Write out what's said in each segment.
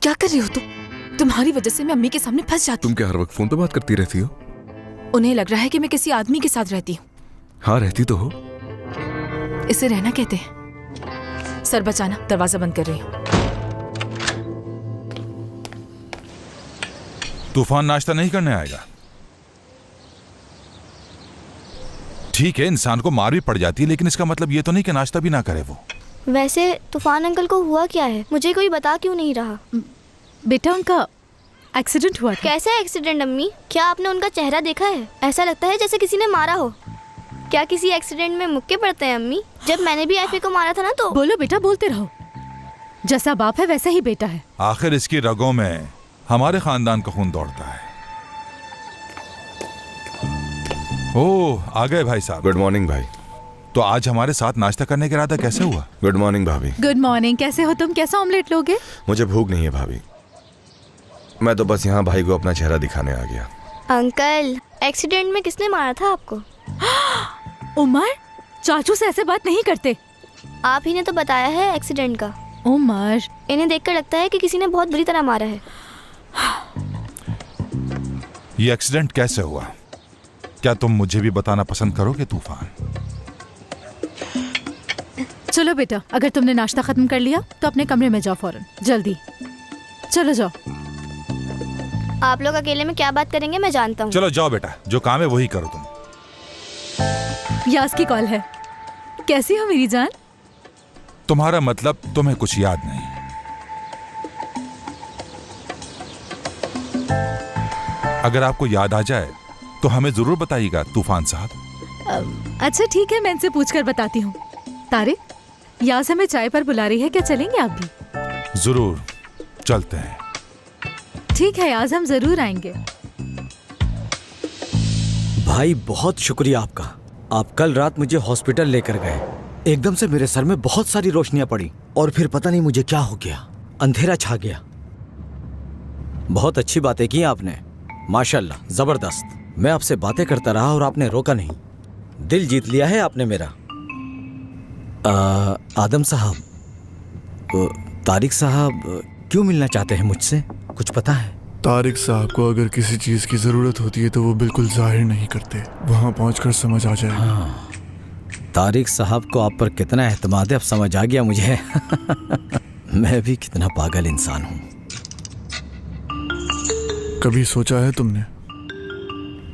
क्या कर रही हो तुम? तुम्हारी वजह से मैं अम्मी के सामने फंस जाती तुम क्या हर वक्त फोन पे बात करती रहती हो? हूँ। उन्हें लग रहा है कि मैं किसी आदमी के साथ रहती हूँ। हाँ, रहती तो हो। इसे रहना कहते हैं। सर बचाना, दरवाजा बंद कर रही हूँ। तूफान नाश्ता नहीं करने आएगा? ठीक है, इंसान को मार भी पड़ जाती है, लेकिन इसका मतलब ये तो नहीं कि नाश्ता भी ना करे वो। वैसे तूफान अंकल को हुआ क्या है? मुझे कोई बता क्यों नहीं रहा? बेटा उनका एक्सीडेंट हुआ था। कैसे एक्सीडेंट अम्मी? क्या आपने उनका चेहरा देखा है? ऐसा लगता है जैसे किसी ने मारा हो। क्या किसी एक्सीडेंट में मुक्के पड़ते हैं अम्मी? जब मैंने भी ऐफी को मारा था ना तो। बोलो बेटा, बोलते रहो। जैसा बाप है वैसा ही बेटा है। आखिर इसकी रगों में हमारे खानदान का खून दौड़ता है। ओह, आ गए भाई साहब। गुड मॉर्निंग भाई। तो आज हमारे साथ नाश्ता करने का इरादा कैसे हुआ? गुड मॉर्निंग भाभी। Good morning. कैसे हो तुम? कैसा ऑमलेट लोगे? मुझे भूख नहीं है भाभी, मैं तो बस यहाँ भाई को अपना चेहरा दिखाने आ गया। अंकल, एक्सीडेंट में किसने मारा था आपको? उमर, चाचू से ऐसे बात नहीं करते। आप ही ने तो बताया है एक्सीडेंट का। उमर, इन्हें देखकर लगता है कि किसी ने बहुत बुरी तरह मारा है। ये एक्सीडेंट कैसे हुआ? क्या तुम मुझे भी बताना पसंद करोगे तूफान? चलो बेटा, अगर तुमने नाश्ता खत्म कर लिया तो अपने कमरे में जाओ फौरन, जल्दी चलो जाओ। आप लोग अकेले में क्या बात करेंगे मैं जानता हूँ। चलो जाओ बेटा, जो काम है वही करो तुम। यास की कॉल है। कैसी हो मेरी जान? तुम्हारा मतलब तुम्हें कुछ याद नहीं? अगर आपको याद आ जाए तो हमें जरूर बताइएगा तूफान साहब। अच्छा ठीक है, मैं इनसे पूछकर बताती हूँ। तारिक, यास हमें चाय पर बुला रही है, क्या चलेंगे आप भी? जरूर चलते हैं। ठीक है यास, हम जरूर आएंगे। भाई बहुत शुक्रिया आपका। आप कल रात मुझे हॉस्पिटल लेकर गए। एकदम से मेरे सर में बहुत सारी रोशनियां पड़ी और फिर पता नहीं मुझे क्या हो गया, अंधेरा छा गया। बहुत अच्छी बातें की आपने, माशाल्लाह, जबरदस्त। मैं आपसे बातें करता रहा और आपने रोका नहीं। दिल जीत लिया है आपने मेरा। आदम साहब, तारिक साहब क्यों मिलना चाहते हैं मुझसे, कुछ पता है? तारिक साहब को अगर किसी चीज की जरूरत होती है तो वो बिल्कुल जाहिर नहीं करते, वहां पहुंचकर समझ आ जाएगा। हाँ, तारिक साहब को आप पर कितना एतमाद है अब समझ आ गया मुझे। मैं भी कितना पागल इंसान हूँ। कभी सोचा है तुमने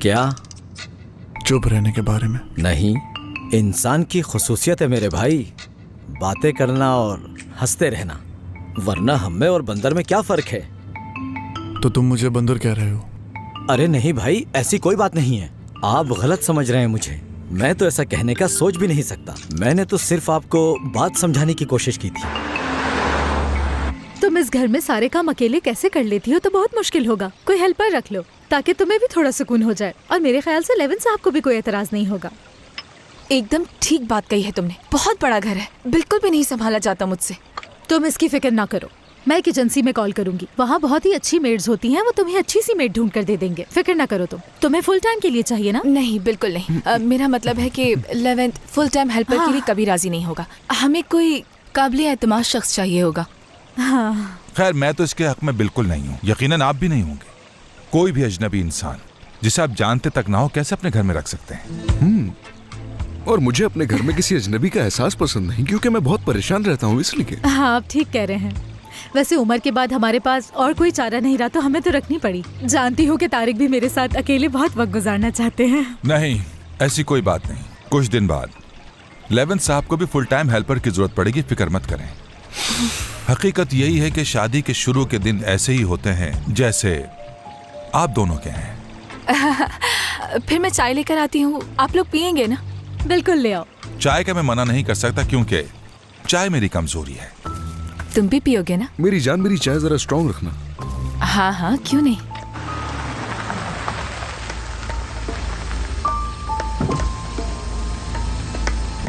क्या? चुप रहने के बारे में? नहीं, इंसान की खुसूसियत है मेरे भाई, बातें करना और हंसते रहना, वरना हम में और बंदर में क्या फर्क है? तो तुम मुझे बंदर कह रहे हो? अरे नहीं भाई, ऐसी कोई बात नहीं है। आप गलत समझ रहे हैं मुझे। मैं तो ऐसा कहने का सोच भी नहीं सकता। मैंने तो सिर्फ आपको बात समझाने की कोशिश की थी। तुम इस घर में सारे काम अकेले कैसे कर लेती हो? तो बहुत मुश्किल होगा, कोई हेल्पर रख लो ताकि तुम्हें भी थोड़ा सुकून हो जाए। और मेरे ख्याल से लेविन साहब को भी कोई एतराज नहीं होगा। एकदम ठीक बात कही है तुमने। बहुत बड़ा घर है, बिल्कुल भी नहीं संभाला जाता मुझसे। तुम इसकी फिक्र ना करो, मैं एक एजेंसी में कॉल करूंगी, वहाँ बहुत ही अच्छी मेड्स होती हैं, वो तुम्हें अच्छी सी मेड ढूंढ कर दे देंगे। फिक्र ना करो तुम। तुम्हें फुल टाइम के लिए चाहिए ना? नहीं, बिल्कुल नहीं। मेरा मतलब है कि लेवेंथ फुल टाइम हेल्पर के लिए कभी राजी नहीं होगा। हमें कोई काबिल एतमाद शख्स चाहिए होगा। हाँ। खैर, मैं तो इसके हक में बिल्कुल नहीं हूँ, यकीनन आप भी नहीं होंगे। कोई भी अजनबी इंसान जिसे आप जानते तक ना हो कैसे अपने घर में रख सकते हैं? और मुझे अपने घर में किसी अजनबी का एहसास पसंद नहीं, क्योंकि मैं बहुत परेशान रहता हूँ इसलिए। हाँ, आप ठीक कह रहे हैं। वैसे उम्र के बाद हमारे पास और कोई चारा नहीं रहा तो हमें तो रखनी पड़ी। जानती हूँ कि तारिक भी मेरे साथ अकेले बहुत वक्त गुजारना चाहते हैं। नहीं, ऐसी कोई बात नहीं। कुछ दिन बाद लेवेंथ साहब को भी फुल टाइम हेल्पर की जरूरत पड़ेगी, फिक्र मत करें। हकीकत यही है कि शादी के शुरू के दिन ऐसे ही होते हैं जैसे आप दोनों के हैं। फिर मैं चाय लेकर आती हूँ, आप लोग पियेंगे ना? बिल्कुल ले आओ। चाय का मैं मना नहीं कर सकता क्योंकि चाय मेरी कमजोरी है। तुम भी पियोगे ना? मेरी जान, मेरी चाय जरा स्ट्रॉन्ग रखना। हाँ हाँ, क्यों नहीं।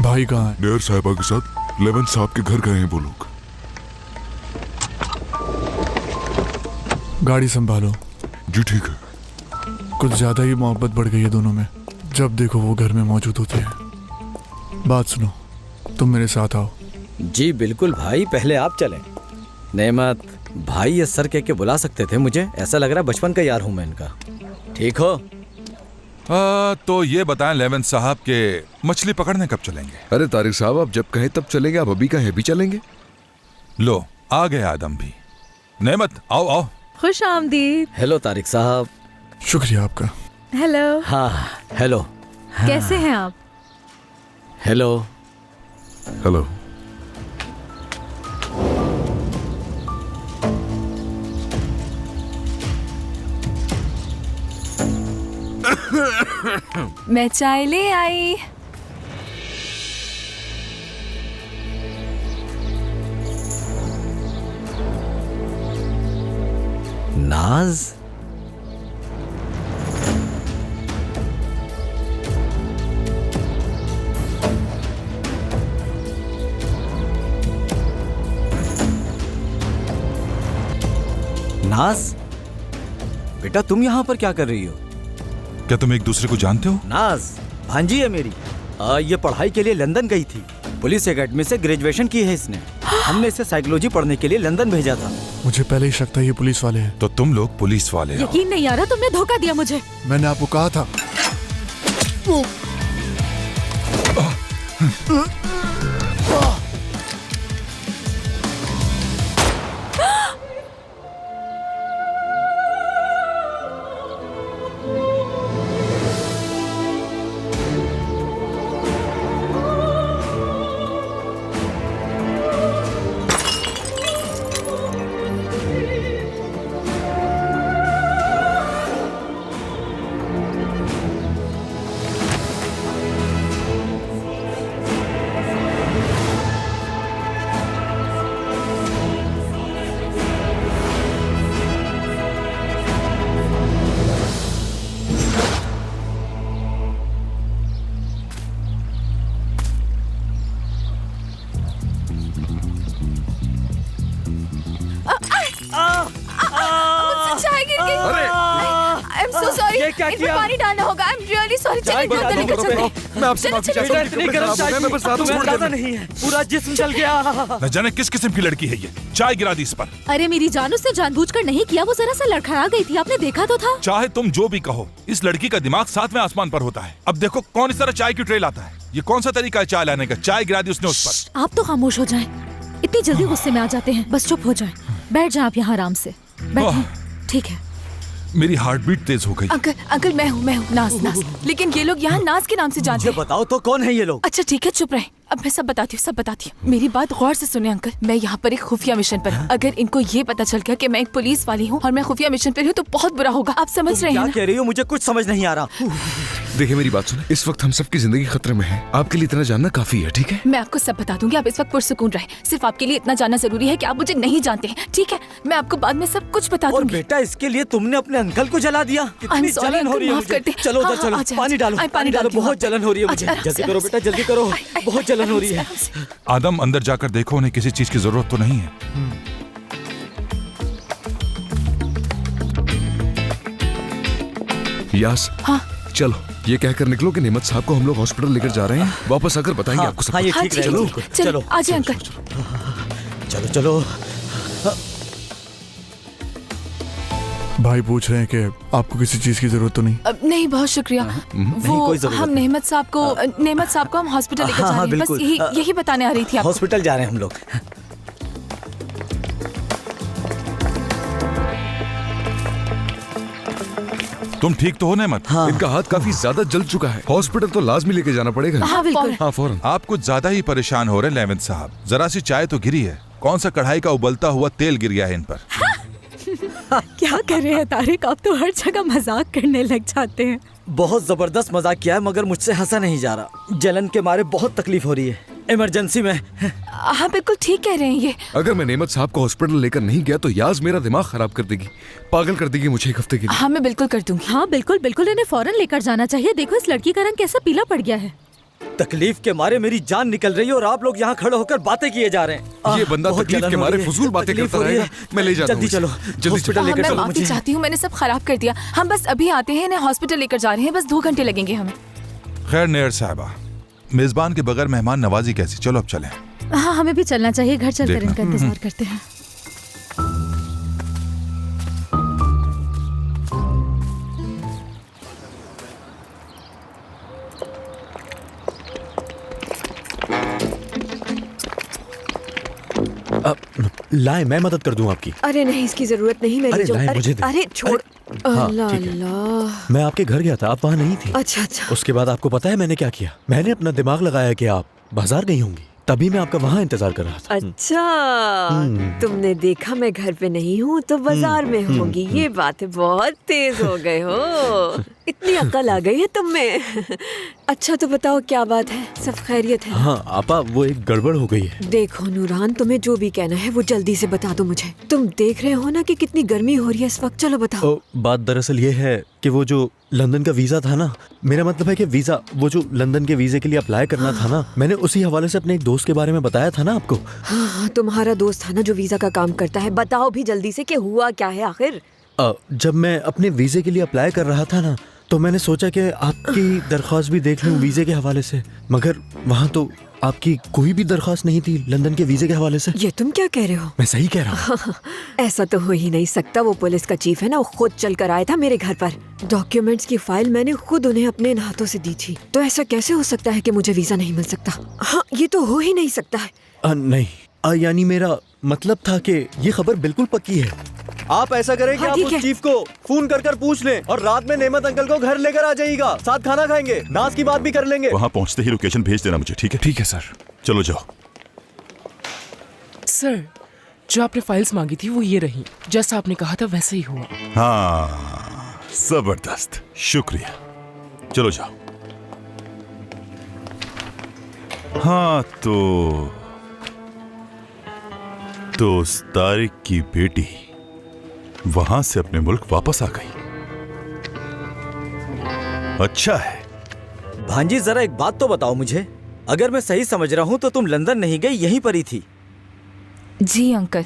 भाई कहाँ है? डेयर साहिबा के साथ लेवेंथ साहब के घर गए हैं वो लोग। गाड़ी संभालो। जी ठीक है। कुछ ज्यादा ही मोहब्बत बढ़ गई है दोनों में। जब देखो वो घर में मौजूद होते हैं। बात सुनो, तुम मेरे साथ आओ। जी बिल्कुल भाई, पहले आप चलें। नेमत, भाई ये सर कह के बुला सकते थे मुझे, ऐसा लग रहा है बचपन का यार हूँ मैं इनका। ठीक हो? तो ये बताएं लेवेंट साहब के मछली पकड़ने कब चलेंगे? अरे तारिक साहब, आप जब कहें तब चलेंगे, आप अभी कहें अभी चलेंगे। लो आ गए आदम भी। नेमत आओ आओ। खुश आमदीद। हेलो तारिक साहब। शुक्रिया आपका। हेलो। हाँ हेलो। कैसे हैं आप? हेलो। हेलो। मैं चाय ले आई। नाज, नाज बेटा तुम यहाँ पर क्या कर रही हो? क्या तुम एक दूसरे को जानते हो? नाज भांजी है मेरी। ये पढ़ाई के लिए लंदन गई थी, पुलिस एकेडमी से ग्रेजुएशन की है इसने। हमने इसे साइकोलॉजी पढ़ने के लिए लंदन भेजा था। मुझे पहले ही शक था ये पुलिस वाले हैं। तो तुम लोग पुलिस वाले हो? यकीन नहीं आ रहा, तुमने धोखा दिया मुझे। मैंने आपको कहा था। चाय गिर गई। I am so sorry. ये क्या इसमें किया? पानी डालना होगा। I am really sorry. चलिए गिरा डॉक्टर दो, लेकर रुको, चलते हैं। मैं आपसे चलो, माफी चलो, चाहता हूँ। इतनी गर्म चाय मैं बस रात में तुम्हें छोड़ अंदाजा देता। नहीं है, पूरा जिस्म जल गया। न जाने किस किस्म की लड़की है ये, चाय गिरा दी इस पर। अरे मेरी जान, उसने जानबूझकर नहीं किया, वो जरा सा लड़खड़ा गई थी, आपने देखा तो था। चाहे तुम जो भी कहो, इस लड़की का दिमाग सातवें आसमान पर होता है। अब देखो कौन इस तरह चाय की ट्रे लाता है। ये कौन सा तरीका है चाय लाने का? चाय गिरा दी उसने उस पर। आप तो खामोश हो जाएं। इतनी जल्दी गुस्से में आ जाते हैं। बस चुप हो जाएं। बैठ जाएं आप यहाँ आराम से। बैठें। ठीक है। मेरी हार्ट बीट तेज हो गई। अंकल अंकल, मैं हूँ नाज नाज। लेकिन ये लोग यहाँ नाज के नाम से जानते मुझे हैं। बताओ तो कौन है ये लोग? अच्छा ठीक है, चुप रहे। अब मैं सब बताती हूँ। मेरी बात गौर से सुने अंकल। मैं यहाँ पर एक खुफिया मिशन पर हूँ। अगर इनको ये पता चल गया कि मैं एक पुलिस वाली हूँ और मैं खुफिया मिशन पर हूँ तो बहुत बुरा होगा। आप समझ रहे हैं क्या ना? कह रही हो? मुझे कुछ समझ नहीं आ रहा। देखिए मेरी बात सुने, इस वक्त हम सबकी जिंदगी खतरे में है। आपके लिए इतना जानना काफी है, ठीक है? मैं आपको सब बता दूंगी। आप इस वक्त पुरसुकून रहे। सिर्फ आपके लिए इतना जानना जरूरी है कि आप मुझे नहीं जानते हैं, ठीक है? मैं आपको बाद में सब कुछ बता और दूंगी। बेटा इसके लिए तुमने अपने अंकल को जला दिया। कितनी sorry, जलन हो अंकल, रही है माफ मुझे। कर दे। चलो हाँ, उधर चलो, हाँ, अच्छा, पानी डालो, आई पानी डालो। डालती हूँ। बहुत जलन हो रही है मुझे। अच्छा, जल्दी आराम करो से, बेटा, जल्दी करो। बहुत जलन हो रही है। आराम से। आदम अंदर जाकर देखो, उन्हें किसी चीज की जरूरत तो नहीं है। यास, हाँ चलो ये कहकर निकलो कि नेमत साहब को हम लोग हॉस्पिटल लेकर जा रहे हैं। वापस आकर बताएंगे हाँ, आपको सब हाँ, ये कुछ। ठीक हाँ, रहेगा। ठीक है। चलो आ जाए अंकल। चलो चलो। भाई पूछ रहे हैं कि आपको किसी चीज की जरूरत तो नहीं? नहीं, बहुत शुक्रिया। वो कोई जरूरत हम नहीं। नेमत साहब को हम हॉस्पिटल लेकर हाँ, जा हाँ, रहे हैं। बस बिल्कुल। यही बताने आ रही थी आपको। हॉस्पिटल जा रहे हैं हम लोग। तुम ठीक तो हो नेमत? हाँ। इनका हाथ काफी ज्यादा जल चुका है। हॉस्पिटल तो लाजमी लेके जाना पड़ेगा। हाँ बिल्कुल। हाँ फौरन। आप कुछ ज्यादा ही परेशान हो रहे हैं लेवेंट साहब। जरा सी चाय तो गिरी है, कौन सा कढ़ाई का उबलता हुआ तेल गिर गया है इन पर। क्या कर रहे हैं तारिक, आप तो हर जगह मजाक करने लग जाते हैं। बहुत जबरदस्त मजाक किया है मगर मुझसे हंसा नहीं जा रहा। जलन के मारे बहुत तकलीफ हो रही है। इमरजेंसी में। हाँ बिल्कुल ठीक कह रहे हैं ये। अगर मैं नेमत साहब को हॉस्पिटल लेकर नहीं गया तो याज मेरा दिमाग खराब कर देगी, पागल कर देगी मुझे एक हफ्ते के लिए। हाँ मैं बिल्कुल कर दूंगी। हाँ बिल्कुल बिल्कुल, इन्हें फौरन लेकर जाना चाहिए। देखो इस लड़की का रंग कैसा पीला पड़ गया है। तकलीफ के मारे मेरी जान निकल रही है और आप लोग यहाँ खड़े होकर बातें किए जा रहे हैं। ये बंदा बहुत तकलीफ जलन के हो मारे रही है, फजूल बातें तकलीफ करता हो रही है। रहेगा। मैं ले जाता हूँ जल्दी इसे। चलो, जल्दी हॉस्पिटल चलो। लेकर मैं चलो माफी मुझे। चाहती हूँ, मैंने सब खराब कर दिया। हम बस अभी आते हैं, इन्हें हॉस्पिटल लेकर जा रहे हैं। बस 2 घंटे लगेंगे हमें। खैर नेयर साहबा, मेजबान के बगैर मेहमान नवाजी कैसी? चलो अब चलें। हाँ हमें भी चलना चाहिए, घर चलकर देखना। इनका इंतजार करते हैं। लाए, मैं मदद कर दूं आपकी। अरे नहीं, इसकी जरूरत नहीं। मेरी अरे जो लाए, मुझे दे। अरे छोड़। हाँ, अल्लाह ठीक है। अल्लाह। मैं आपके घर गया था, आप वहाँ नहीं थी। अच्छा अच्छा। उसके बाद आपको पता है मैंने क्या किया? मैंने अपना दिमाग लगाया कि आप बाजार गई होंगी, तभी मैं आपका वहाँ इंतजार कर रहा था। अच्छा, तुमने देखा मैं घर पे नहीं हूँ तो बाजार में होंगी। ये बात है, बहुत तेज हो गए हो। इतनी अक्ल आ गई है तुम में। अच्छा तो बताओ क्या बात है, सब खैरियत है? हाँ आपा, वो एक गड़बड़ हो गई है। देखो नूरान, तुम्हें जो भी कहना है वो जल्दी से बता दो मुझे। तुम देख रहे हो ना कि कितनी गर्मी हो रही है इस वक्त। चलो बताओ। बात दरअसल ये है कि वो जो लंदन का वीजा था ना, मेरा मतलब है कि वीजा, वो जो लंदन के वीजे के लिए अप्लाई करना था ना, मैंने उसी हवाले से अपने एक दोस्त के बारे में बताया था ना आपको। हाँ हाँ, तुम्हारा दोस्त था ना जो वीजा का काम करता है। बताओ भी जल्दी से कि हुआ क्या है आखिर। जब मैं अपने वीजे के लिए अप्लाई कर रहा था ना, तो मैंने सोचा कि आपकी दरख्वास्त भी देख लूं वीजे के हवाले से, मगर वहाँ तो आपकी कोई भी दरख्वास्त नहीं थी लंदन के वीजे के हवाले से। ये तुम क्या कह रहे हो? मैं सही कह रहा हूँ। ऐसा तो हो ही नहीं सकता। वो पुलिस का चीफ है ना, वो खुद चल कर आया था मेरे घर पर। डॉक्यूमेंट्स की फाइल मैंने खुद उन्हें अपने इन हाथों से दी थी। तो ऐसा कैसे हो सकता है कि मुझे वीजा नहीं मिल सकता? हाँ, ये तो हो ही नहीं सकता है। नहीं, यानी मेरा मतलब था कि ये खबर बिल्कुल पक्की है। आप ऐसा करें कि हाँ, आप ठीक उस है। चीफ को फोन कर पूछ लें और रात में नेमत अंकल को घर लेकर आ जाइएगा। साथ खाना खाएंगे, नाज की बात भी कर लेंगे। वहाँ पहुँचते ही लोकेशन भेज देना मुझे, ठीक है? ठीक है सर। चलो जाओ। सर, जो आपने फाइल्स मांगी थी वो ये रही। जैसा आपने कहा था वैसे ही हुआ। हाँ, जबरदस्त, शुक्रिया। चलो जाओ। हाँ तो उस तारिक की बेटी वहां से अपने मुल्क वापस आ गई। अच्छा है। भांजी जरा एक बात तो बताओ मुझे, अगर मैं सही समझ रहा हूँ तो तुम लंदन नहीं गई, यहीं पर ही थी। जी अंकल।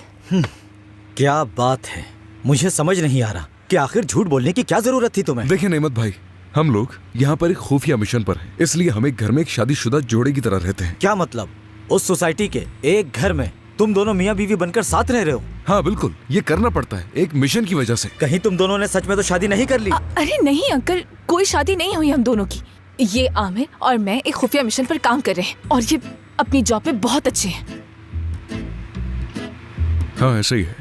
क्या बात है, मुझे समझ नहीं आ रहा कि आखिर झूठ बोलने की क्या जरूरत थी तुम्हें। देखिए नेमत भाई, हम लोग यहाँ पर एक खुफिया मिशन पर हैं, इसलिए हम एक घर में एक शादीशुदा जोड़े की तरह रहते हैं। क्या मतलब? उस सोसाइटी के एक घर में तुम दोनों मियाँ बीवी बनकर साथ रह रहे हो? हाँ बिल्कुल, ये करना पड़ता है एक मिशन की वजह से। कहीं तुम दोनों ने सच में तो शादी नहीं कर ली? अरे नहीं अंकल, कोई शादी नहीं हुई हम दोनों की। ये आमिर और मैं एक खुफिया मिशन पर काम कर रहे हैं और ये अपनी जॉब में बहुत अच्छे हैं। हाँ ऐसा ही है।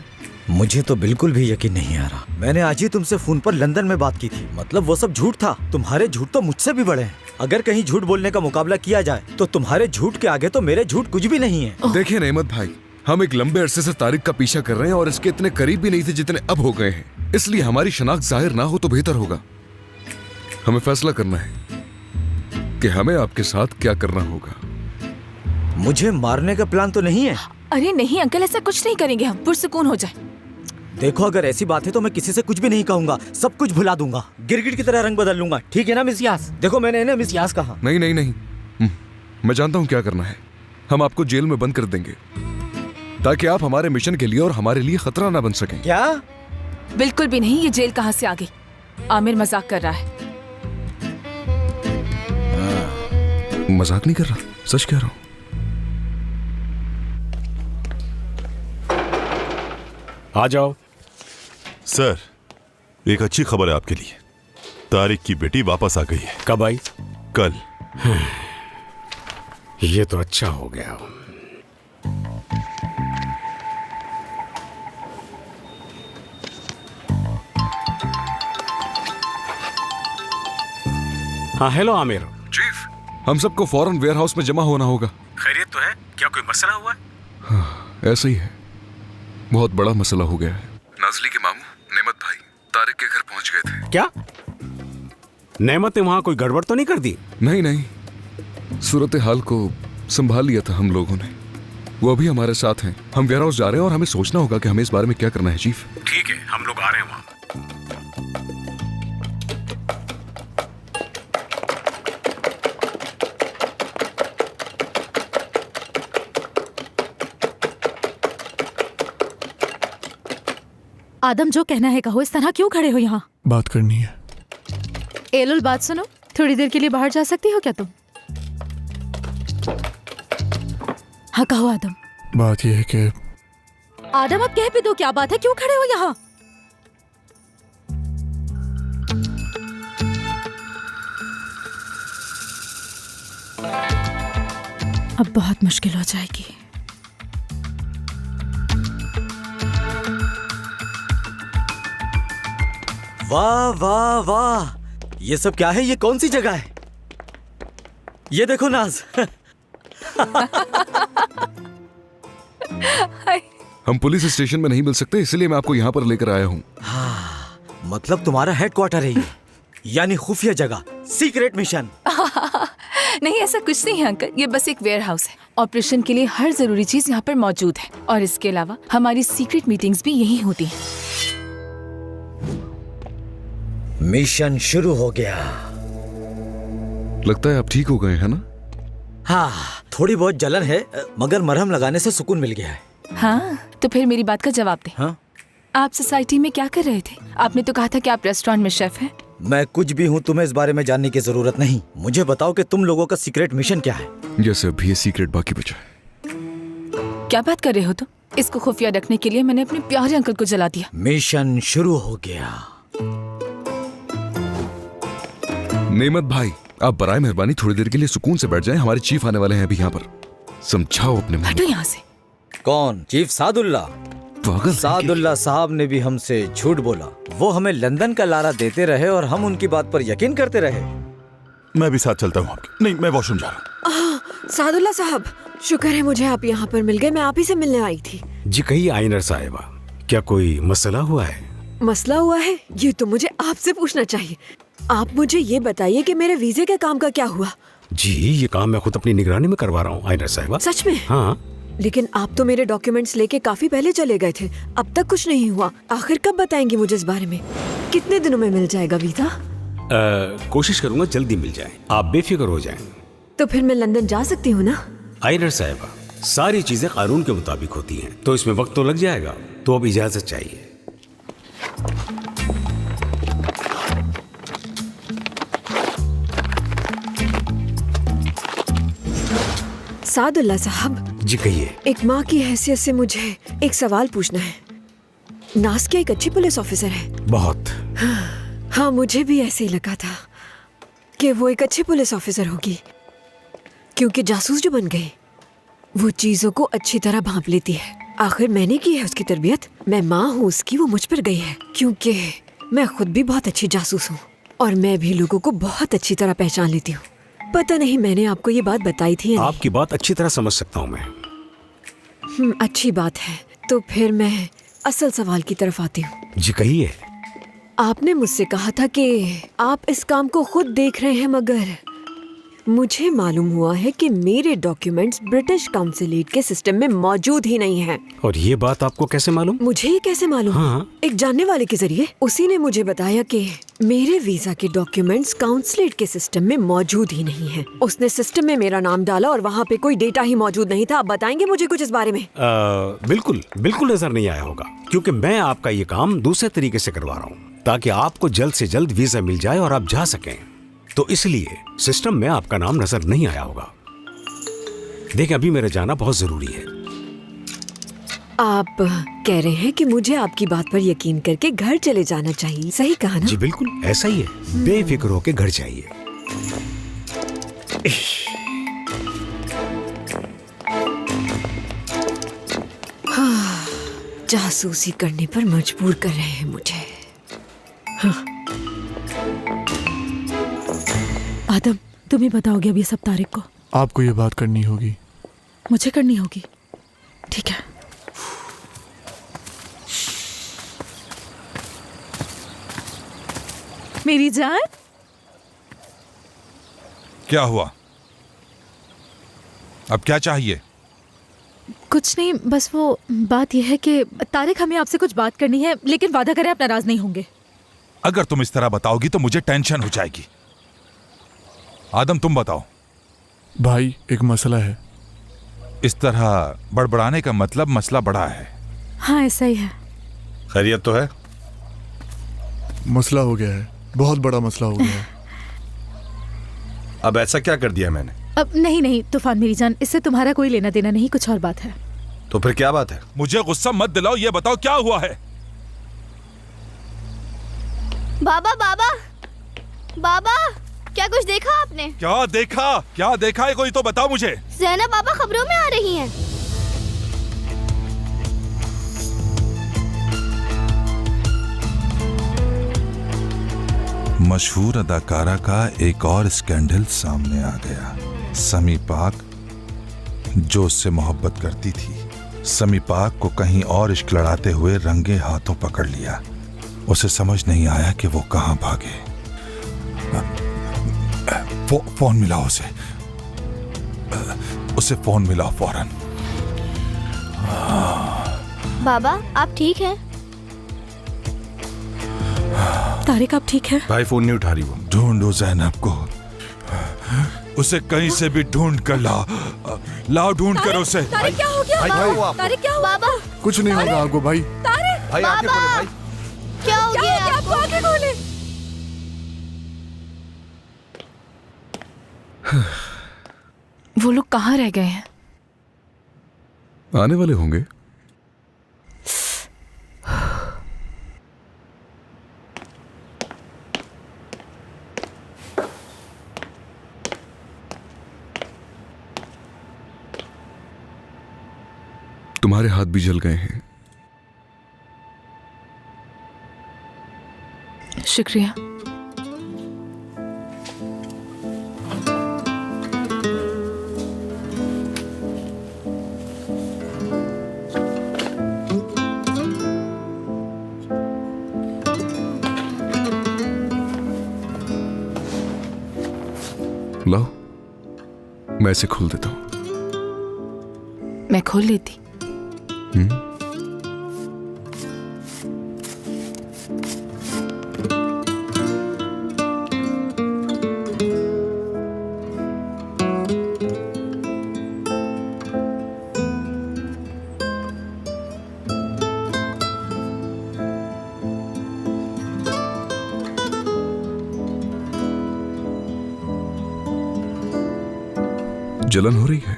मुझे तो बिल्कुल भी यकीन नहीं आ रहा। मैंने आज ही तुमसे फोन पर लंदन में बात की थी, मतलब वो सब झूठ था। तुम्हारे झूठ तो मुझसे भी बड़े हैं। अगर कहीं झूठ बोलने का मुकाबला किया जाए तो तुम्हारे झूठ के आगे तो मेरे झूठ कुछ भी नहीं है। देखिए नेमत भाई, हम एक लंबे अरसे से तारिक का पीछा कर रहे हैं और इसके इतने करीब भी नहीं थे जितने अब हो गए हैं, इसलिए हमारी शनाख्त जाहिर ना हो तो बेहतर होगा। हमें फैसला करना है कि हमें आपके साथ क्या करना होगा। मुझे मारने का प्लान तो नहीं है? अरे नहीं अंकल, ऐसा कुछ नहीं करेंगे हम, पुरसुकून हो जाए। देखो अगर ऐसी बात है तो मैं किसी से कुछ भी नहीं कहूंगा, सब कुछ भुला दूंगा, गिरगिट की तरह रंग बदल लूंगा। ठीक है ना मिस यास? देखो मैंने इन्हें मिस यास कहा। नहीं नहीं नहीं, मैं जानता हूँ क्या करना है। हम आपको जेल में बंद कर देंगे ताकि आप हमारे मिशन के लिए और हमारे लिए खतरा ना बन सकें। क्या? बिल्कुल भी नहीं, ये जेल कहाँ से आ गई? आमिर मजाक कर रहा है। मजाक नहीं कर रहा, सच कह रहा हूँ। आ जाओ। सर, एक अच्छी खबर है आपके लिए। तारिक की बेटी वापस आ गई है। कब आई? कल। ये तो अच्छा हो गया। हाँ हेलो आमिर। चीफ, हम सबको फौरन वेयर हाउस में जमा होना होगा। खैरियत तो है? क्या कोई मसला हुआ? हाँ, ऐसा ही है, बहुत बड़ा मसला हो गया है। नाज़ली के मामू नेमत भाई तारिक के घर पहुंच गए थे। क्या? नेमत ने वहां कोई गड़बड़ तो नहीं कर दी? नहीं नहीं, सूरत हाल को संभाल लिया था हम लोगों ने। वो अभी हमारे साथ हैं। हम वेयर हाउस जा रहे हैं और हमें सोचना होगा कि हमें इस बारे में क्या करना है। चीफ ठीक है, हम लोग आ रहे हैं वहां। आदम, जो कहना है कहो, इस तरह क्यों खड़े हो यहाँ? बात करनी है। एलुल, बात सुनो, थोड़ी देर के लिए बाहर जा सकती हो क्या तुम? हाँ कहो आदम। बात यह है कि आदम अब कह भी दो, क्या बात है, क्यों खड़े हो यहाँ? अब बहुत मुश्किल हो जाएगी। वाह वाह वाह, ये सब क्या है? ये कौन सी जगह है? ये देखो नाज। हम पुलिस स्टेशन में नहीं मिल सकते, इसलिए मैं आपको यहाँ पर लेकर आया हूँ। हाँ, मतलब तुम्हारा हेडक्वार्टर है ये, यानी खुफिया जगह, सीक्रेट मिशन। नहीं, ऐसा कुछ नहीं है अंकल, ये बस एक वेयर हाउस है। ऑपरेशन के लिए हर जरूरी चीज यहाँ पर मौजूद है, और इसके अलावा हमारी सीक्रेट मीटिंग्स भी यही होती हैं। मिशन शुरू हो गया। लगता है आप ठीक हो गए हैं ना? हाँ, थोड़ी बहुत जलन है, मगर मरहम लगाने से सुकून मिल गया है। हाँ, तो फिर मेरी बात का जवाब दे। हाँ? आप सोसाइटी में क्या कर रहे थे? आपने तो कहा था कि आप रेस्टोरेंट में शेफ हैं। मैं कुछ भी हूँ, तुम्हें इस बारे में जानने की जरूरत नहीं। मुझे बताओ कि तुम लोगों का सीक्रेट मिशन क्या है? जैसे अभी ये सीक्रेट बाकी बचा है। क्या बात कर रहे हो तुम? इसको खुफिया रखने के लिए मैंने अपने प्यारे अंकल को जला दिया। मिशन शुरू हो गया। नेमत भाई, आप बराए मेहरबानी थोड़ी देर के लिए सुकून से बैठ जाएं। हमारे चीफ आने वाले हैं अभी यहाँ पर। समझाओ अपने मुंह हटो में। यहाँ से। कौन? चीफ सादुल्ला? पागल है सादुल्ला साहब ने भी हमसे झूठ बोला। वो हमें लंदन का लारा देते रहे और हम उनकी बात पर यकीन करते रहे। मैं भी साथ चलता हूँ आपके। नहीं, मैं वॉशरूम जा रहा हूँ। सादुल्ला साहब, शुक्र है मुझे आप यहाँ पर मिल गए। मैं आप ही से मिलने आई थी। जी कहिए आइनर साहिबा, क्या कोई मसला हुआ है? मसला हुआ है? ये तो मुझे आपसे पूछना चाहिए। आप मुझे ये बताइए कि मेरे वीजे के काम का क्या हुआ? जी ये काम मैं खुद अपनी निगरानी में करवा रहा हूँ आइनर साहिबा। सच में? हाँ। लेकिन आप तो मेरे डॉक्यूमेंट्स लेके काफी पहले चले गए थे, अब तक कुछ नहीं हुआ। आखिर कब बताएंगे मुझे इस बारे में? कितने दिनों में मिल जाएगा वीजा? कोशिश करूंगा जल्दी मिल जाए, आप बेफिक्र हो जाएं। तो फिर मैं लंदन जा सकती हूँ ना? आइनर साहिबा, सारी चीजें कानून के मुताबिक होती हैं, तो इसमें वक्त तो लग जाएगा। तो अब इजाजत चाहिए। सादुल्ला साहब। जी कहिए। एक माँ की हैसियत से मुझे एक सवाल पूछना है। नाज़किया एक अच्छी पुलिस ऑफिसर है। बहुत। हाँ, मुझे भी ऐसे ही लगा था कि वो एक अच्छी पुलिस ऑफिसर होगी, क्योंकि जासूस जो बन गई वो चीजों को अच्छी तरह भांप लेती है। आखिर मैंने की है उसकी तरबियत। मैं माँ हूँ उसकी, वो मुझ पर गई है, क्योंकि मैं खुद भी बहुत अच्छी जासूस हूँ और मैं भी लोगों को बहुत अच्छी तरह पहचान लेती हूँ। पता नहीं मैंने आपको ये बात बताई थी या नहीं? आपकी बात अच्छी तरह समझ सकता हूँ मैं। अच्छी बात है। तो फिर मैं असल सवाल की तरफ आती हूँ। जी कहिए। आपने मुझसे कहा था कि आप इस काम को खुद देख रहे हैं, मगर मुझे मालूम हुआ है कि मेरे डॉक्यूमेंट्स ब्रिटिश काउंसिलेट के सिस्टम में मौजूद ही नहीं हैं। और ये बात आपको कैसे मालूम? मुझे ही कैसे मालूम? हाँ। एक जानने वाले के जरिए। उसी ने मुझे बताया कि मेरे वीजा के डॉक्यूमेंट्स काउंसिलेट के सिस्टम में मौजूद ही नहीं हैं। उसने सिस्टम में मेरा नाम डाला और वहाँ पे कोई डेटा ही मौजूद नहीं था। आप बताएंगे मुझे कुछ इस बारे में? बिल्कुल बिल्कुल नजर नहीं आया होगा, क्योंकि मैं आपका ये काम दूसरे तरीके से करवा रहा हूँ, ताकि आपको जल्द से जल्द वीजा मिल जाए और आप जा सकें। तो इसलिए सिस्टम में आपका नाम नजर नहीं आया होगा। देखें, अभी मेरा जाना बहुत जरूरी है। आप कह रहे हैं कि मुझे आपकी बात पर यकीन करके घर चले जाना चाहिए, सही कहा ना? जी बिल्कुल ऐसा ही है। बेफिक्र होके घर जाइए। हाँ, जासूसी करने पर मजबूर कर रहे हैं मुझे। हाँ। आदम, तुम ही बताओगे अब ये सब तारिक को? आपको ये बात करनी होगी। मुझे करनी होगी? ठीक है। मेरी जान। क्या हुआ? अब क्या चाहिए? कुछ नहीं, बस वो बात यह है कि तारिक, हमें आपसे कुछ बात करनी है, लेकिन वादा करें आप नाराज नहीं होंगे। अगर तुम इस तरह बताओगी तो मुझे टेंशन हो जाएगी। आदम, तुम बताओ। भाई, एक मसला है। इस तरह बड़बड़ाने का मतलब मसला बड़ा है। हाँ, ऐसा ही है। खैरियत तो है? मसला हो गया है, बहुत बड़ा मसला हो गया है। अब ऐसा क्या कर दिया मैंने? अब नहीं तूफान मेरी जान, इससे तुम्हारा कोई लेना देना नहीं, कुछ और बात है। तो फिर क्या बात है? मुझे गुस्सा मत दिलाओ, ये बताओ क्या हुआ है? बाबा बाबा बाबा, क्या कुछ देखा आपने? क्या देखा है? कोई तो बताओ मुझे। ज़ैनब बाबा खबरों में आ रही हैं। मशहूर अदाकारा का एक और स्कैंडल सामने आ गया। समी पाक जो उससे मोहब्बत करती थी, समी पाक को कहीं और इश्क लड़ाते हुए रंगे हाथों पकड़ लिया। उसे समझ नहीं आया कि वो कहां भागे। फोन मिलाओ उसे फोन मिलाओ फौरन। बाबा आप ठीक हैं? तारिक आप ठीक है? भाई फोन नहीं उठा रही वो। ढूंढो जैनब को, उसे कहीं से भी ढूंढ कर लाओ ढूंढ कर उसे। तारिक क्या हो गया? भाई, तारिक क्या हुआ? बाबा कुछ नहीं होगा आपको भाई। तारिक भाई आंखें खोले भाई। क्या हो गया आपको? आगे खोले। वो लोग कहाँ रह गए हैं? आने वाले होंगे। तुम्हारे हाथ भी जल गए हैं। शुक्रिया। लाओ, मैं इसे खोल देता हूं। मैं खोल लेती। जलन हो रही है?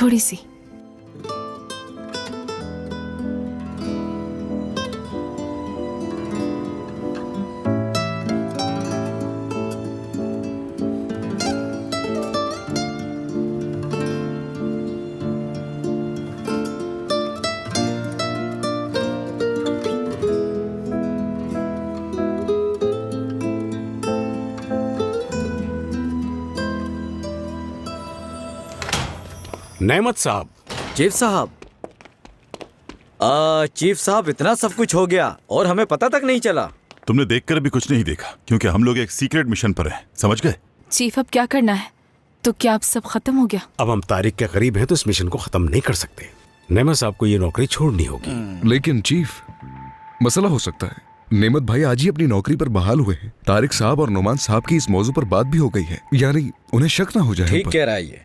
थोड़ी सी। नेमत साहब। चीफ साहब, चीफ साहब इतना सब कुछ हो गया और हमें पता तक नहीं चला। तुमने देखकर भी कुछ नहीं देखा क्योंकि हम लोग एक सीक्रेट मिशन पर हैं, समझ गए? चीफ अब क्या करना है? तो क्या अब सब खत्म हो गया? अब हम तारीख के करीब हैं तो इस मिशन को खत्म नहीं कर सकते। नेमत साहब को ये नौकरी छोड़नी होगी। लेकिन चीफ, मसला हो सकता है। नेमत भाई आज ही अपनी नौकरी पर बहाल हुए हैं। तारिक साहब और नुमान साहब की इस मौजू पर बात भी हो गई है, यानी उन्हें शक ना हो जाए। ठीक कह रहा है ये,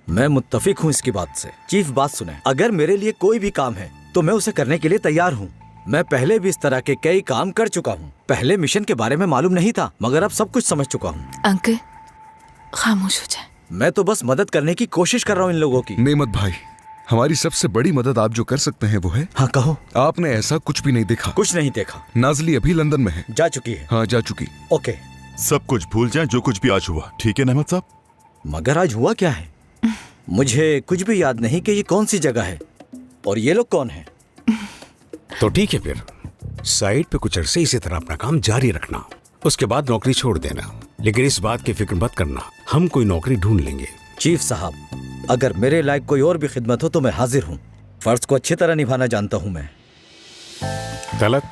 मैं मुत्तफिक हूँ इसकी बात से। चीफ बात सुने, अगर मेरे लिए कोई भी काम है तो मैं उसे करने के लिए तैयार हूँ। मैं पहले भी इस तरह के कई काम कर चुका हूँ। पहले मिशन के बारे में मालूम नहीं था, मगर अब सब कुछ समझ चुका हूँ। अंकल खामोश हो जाए। मैं तो बस मदद करने की कोशिश कर रहा हूँ इन लोगों की। नेमत भाई, हमारी सबसे बड़ी मदद आप जो कर सकते हैं वो है। हाँ कहो। आपने ऐसा कुछ भी नहीं देखा? कुछ नहीं देखा। नाजली अभी लंदन में है। जा चुकी है? हाँ जा चुकी। ओके। सब कुछ भूल जाएं जो कुछ भी आज हुआ, ठीक है नेमत साहब? मगर आज हुआ क्या है? मुझे कुछ भी याद नहीं कि ये कौन सी जगह है और ये लोग कौन हैं। तो ठीक है, फिर साइड पे कुछ अरसे इसी तरह अपना काम जारी रखना, उसके बाद नौकरी छोड़ देना। लेकिन इस बात की फिक्र मत करना, हम कोई नौकरी ढूंढ लेंगे। चीफ साहब, अगर मेरे लायक कोई और भी खिदमत हो तो मैं हाजिर हूँ। फर्ज को अच्छी तरह निभाना जानता हूँ मैं। गलत।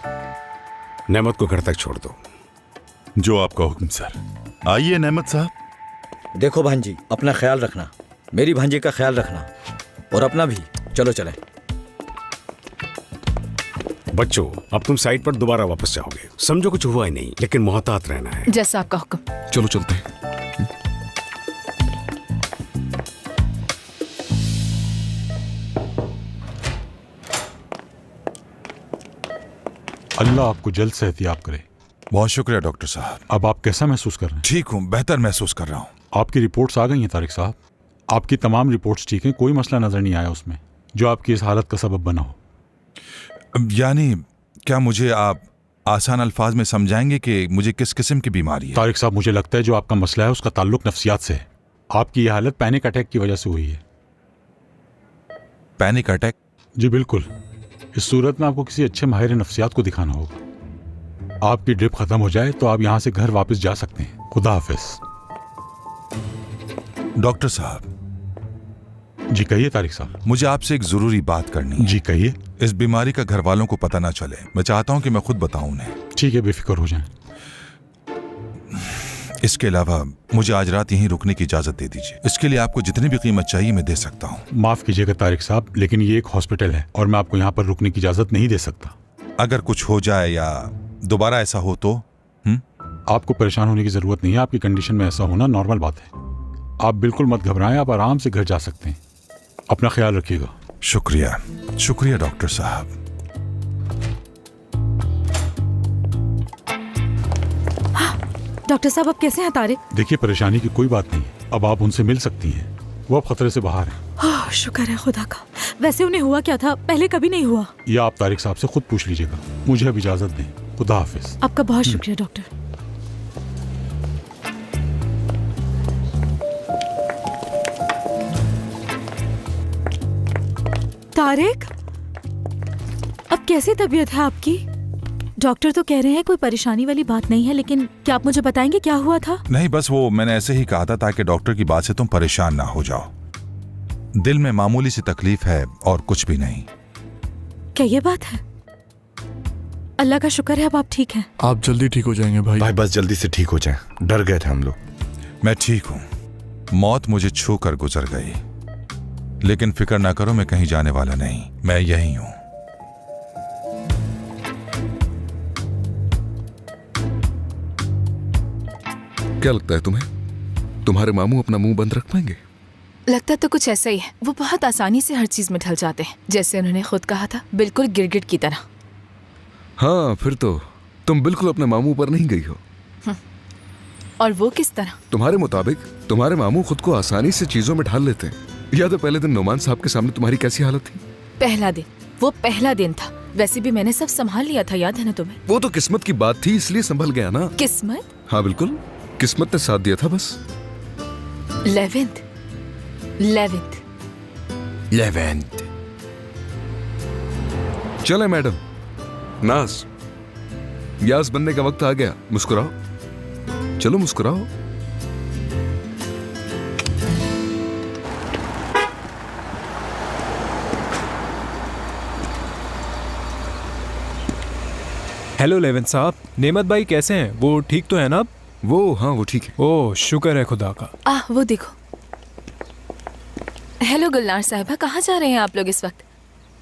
नेमत को घर तक छोड़ दो। जो आपका हुक्म सर। आइए नेमत साहब। देखो भांजी, अपना ख्याल रखना, मेरी भांजी का ख्याल रखना और अपना भी। चलो चलें। बच्चों, अब तुम साइड पर दोबारा वापस जाओगे। समझो कुछ हुआ ही नहीं, लेकिन मोहतात रहना है। जैसा आपका हुक्म। चलो चलते हैं। अल्लाह आपको जल्द सेहतियाब करे। बहुत शुक्रिया डॉक्टर साहब। अब आप कैसा महसूस कर रहे हैं? ठीक हूँ, बेहतर महसूस कर रहा हूँ। आपकी रिपोर्ट्स आ गई हैं तारिक साहब। आपकी तमाम रिपोर्ट्स ठीक हैं, कोई मसला नजर नहीं आया उसमें जो आपकी इस हालत का सबब बना हो। यानी क्या मुझे आप आसान अल्फाज में समझाएंगे कि मुझे किस किस्म की बीमारी है? तारिक साहब, मुझे लगता है जो आपका मसला है उसका ताल्लुक नफ्सियात से है। आपकी यह हालत पैनिक अटैक की वजह से हुई है। Panic attack? जी बिल्कुल। इस सूरत में आपको किसी अच्छे माहिर नफ्सियात को दिखाना होगा। आपकी ड्रिप खत्म हो जाए तो आप यहाँ से घर वापस जा सकते हैं। खुदा हाफिज। डॉक्टर साहब। जी कहिए तारिक साहब। मुझे आपसे एक जरूरी बात करनी है। जी कहिए। इस बीमारी का घर वालों को पता ना चले। मैं चाहता हूँ कि मैं खुद बताऊं उन्हें। ठीक है, बेफिक्र हो जाएं। इसके अलावा मुझे आज रात यहीं रुकने की इजाजत दे दीजिए। इसके लिए आपको जितनी भी कीमत चाहिए मैं दे सकता हूँ। माफ कीजिएगा तारिक साहब, लेकिन ये एक हॉस्पिटल है और मैं आपको यहाँ पर रुकने की इजाजत नहीं दे सकता। अगर कुछ हो जाए या दोबारा ऐसा हो तो? आपको परेशान होने की जरूरत नहीं है। आपकी कंडीशन में ऐसा होना नॉर्मल बात है। आप बिल्कुल मत घबराएं, आप आराम से घर जा सकते हैं। अपना ख्याल रखिएगा। शुक्रिया, शुक्रिया डॉक्टर साहब। डॉक्टर साहब अब कैसे हैं तारिक? देखिए परेशानी की कोई बात नहीं है, अब आप उनसे मिल सकती हैं। वो अब खतरे से बाहर हैं। शुक्र है खुदा का। वैसे उन्हें हुआ क्या था? पहले कभी नहीं हुआ। या आप तारिक साहब से खुद पूछ लीजिएगा। मुझे अब इजाजत दें। खुदा हाफिज। आपका बहुत शुक्रिया डॉक्टर। तारिक, अब कैसी तबीयत है आपकी? डॉक्टर तो कह रहे हैं कोई परेशानी वाली बात नहीं है, लेकिन क्या आप मुझे बताएंगे क्या हुआ था? नहीं, बस वो मैंने ऐसे ही कहा था ताकि डॉक्टर की बात से तुम परेशान ना हो जाओ। दिल में मामूली सी तकलीफ है और कुछ भी नहीं। क्या ये बात है? अल्लाह का शुक्र है अब आप ठीक हैं। आप जल्दी ठीक हो जाएंगे भाई। भाई बस जल्दी से ठीक हो जाए, डर गए थे हम लोग। मैं ठीक हूँ। मौत मुझे छू कर गुजर गई, लेकिन फिक्र ना करो, मैं कहीं जाने वाला नहीं, मैं यही हूं। क्या लगता है तुम्हें, तुम्हारे मामू अपना मुंह बंद रख पाएंगे? लगता तो कुछ ऐसा ही है। वो बहुत आसानी से हर चीज में ढल जाते हैं, जैसे उन्होंने खुद कहा था, बिल्कुल गिरगिट की तरह। हाँ, फिर तो तुम बिल्कुल अपने मामू पर नहीं गई हो। और वो किस तरह? तुम्हारे मुताबिक तुम्हारे मामू खुद को आसानी से चीजों में ढाल लेते हैं। याद है पहले दिन नोमान साहब के सामने तुम्हारी कैसी हालत थी? पहला दिन, वो पहला दिन था। वैसे भी मैंने सब संभाल लिया था, याद है ना तुम्हें? वो तो किस्मत की बात थी, इसलिए संभल गया ना। किस्मत? हाँ बिल्कुल, किस्मत ने साथ दिया था बस। 11th चले मैडम, नाज, यास बनने का वक्त आ गया। मुस्कुराओ, चलो मुस्कुराओ। हेलो लेवन साहब, नेमत भाई कैसे हैं? वो ठीक तो है ना अब? हाँ वो ठीक है। ओह शुक्र है खुदा का। वो देखो। हेलो गुलनार साहिबा, कहाँ जा रहे हैं आप लोग इस वक्त?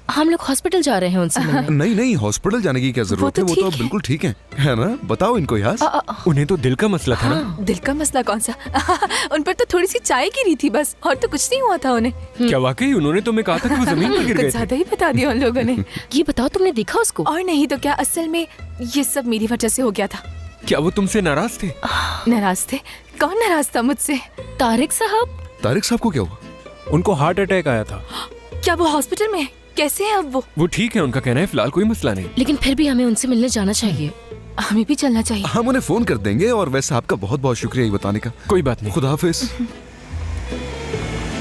हम लोग हॉस्पिटल जा रहे हैं उनसे मिलने। नहीं, हॉस्पिटल जाने की क्या जरूरत है? वो तो बिल्कुल ठीक है ना? बताओ इनको यास। उन्हें तो दिल का मसला था ना। दिल का मसला कौन सा? उन पर तो थोड़ी सी चाय गिरी थी बस, और तो कुछ नहीं हुआ था उन्हें। क्या वाकई? उन्होंने तुम्हें कहा था कि वो जमीन पर गिर गए थे। कुछ ज्यादा ही बता दिया उन लोगों ने। ये बताओ, तुमने देखा उसको? और नहीं तो क्या, असल में ये सब मेरी वजह से हो गया था। क्या वो तुमसे नाराज थे? नाराज थे? कौन नाराज था मुझसे? तारिक साहब। तारिक साहब को क्या हुआ? उनको हार्ट अटैक आया था। क्या वो हॉस्पिटल में है? कैसे है अब वो? ठीक है, उनका कहना है फिलहाल कोई मसला नहीं। लेकिन फिर भी हमें उनसे मिलने जाना चाहिए। हमें भी चलना चाहिए। हम उन्हें फोन कर देंगे। और वैसे आपका बहुत बहुत शुक्रिया ये बताने का। कोई बात नहीं। खुदा हाफिज।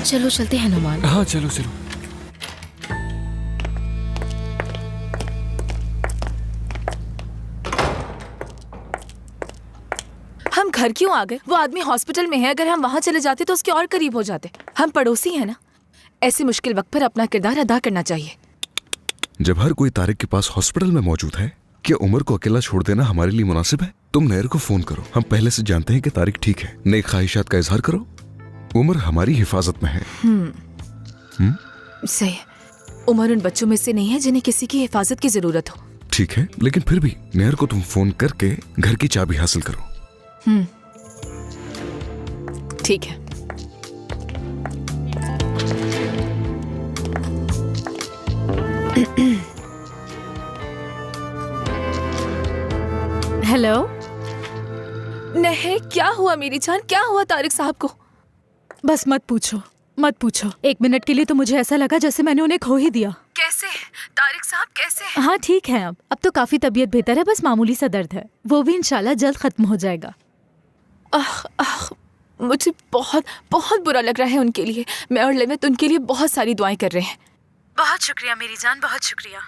चलो चलते हैं नुमान। हाँ चलो चलो। हम घर क्यों आ गए? वो आदमी हॉस्पिटल में है, अगर हम वहाँ चले जाते तो उसके और करीब हो जाते। हम पड़ोसी हैं ना, ऐसे मुश्किल वक्त पर अपना किरदार अदा करना चाहिए। जब हर कोई तारिक के पास हॉस्पिटल में मौजूद है, क्या उमर को अकेला छोड़ देना हमारे लिए मुनासिब है? तुम नहर को फोन करो, हम पहले से जानते हैं कि तारिक ठीक है। नेक ख्वाहिशात का इजहार करो, उमर हमारी हिफाजत में है। सही है। उमर उन बच्चों में से नहीं है जिन्हें किसी की हिफाजत की जरूरत हो। ठीक है, लेकिन फिर भी नहर को तुम फोन करके घर की चाबी हासिल करो। ठीक है। हेलो नहीं, क्या हुआ मेरी जान? क्या हुआ तारिक साहब को? बस मत पूछो। 1 मिनट के लिए तो मुझे ऐसा लगा जैसे मैंने उन्हें खो ही दिया। कैसे है तारिक साहब, कैसे है? हाँ ठीक है, अब तो काफी तबीयत बेहतर है, बस मामूली सा दर्द है, वो भी इंशाल्लाह जल्द खत्म हो जाएगा। मुझे बहुत बहुत बुरा लग रहा है उनके लिए। मैं और लेवित उनके लिए बहुत सारी दुआएं कर रहे हैं। बहुत शुक्रिया मेरी जान, बहुत शुक्रिया।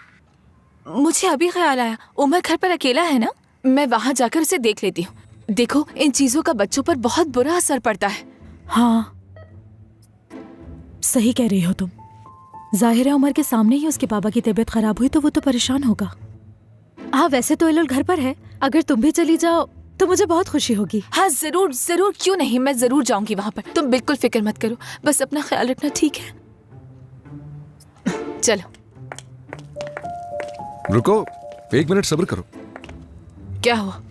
मुझे अभी ख्याल आया, उमर घर पर अकेला है ना? मैं वहां जाकर उसे देख लेती हूँ। देखो, इन चीजों का बच्चों पर बहुत बुरा असर पड़ता है। हाँ, सही कह रही हो तुम। जाहिर है उमर के सामने ही उसके पापा की तबीयत खराब हुई तो वो तो परेशान होगा। हाँ, वैसे तो ये लोग घर पर है, अगर तुम भी चली जाओ तो मुझे बहुत खुशी होगी। हाँ जरूर जरूर, क्यों नहीं, मैं जरूर जाऊंगी वहां पर। तुम बिल्कुल फिक्र मत करो, बस अपना ख्याल रखना, ठीक है? चलो। रुको, 1 मिनट सब्र करो। क्या हुआ?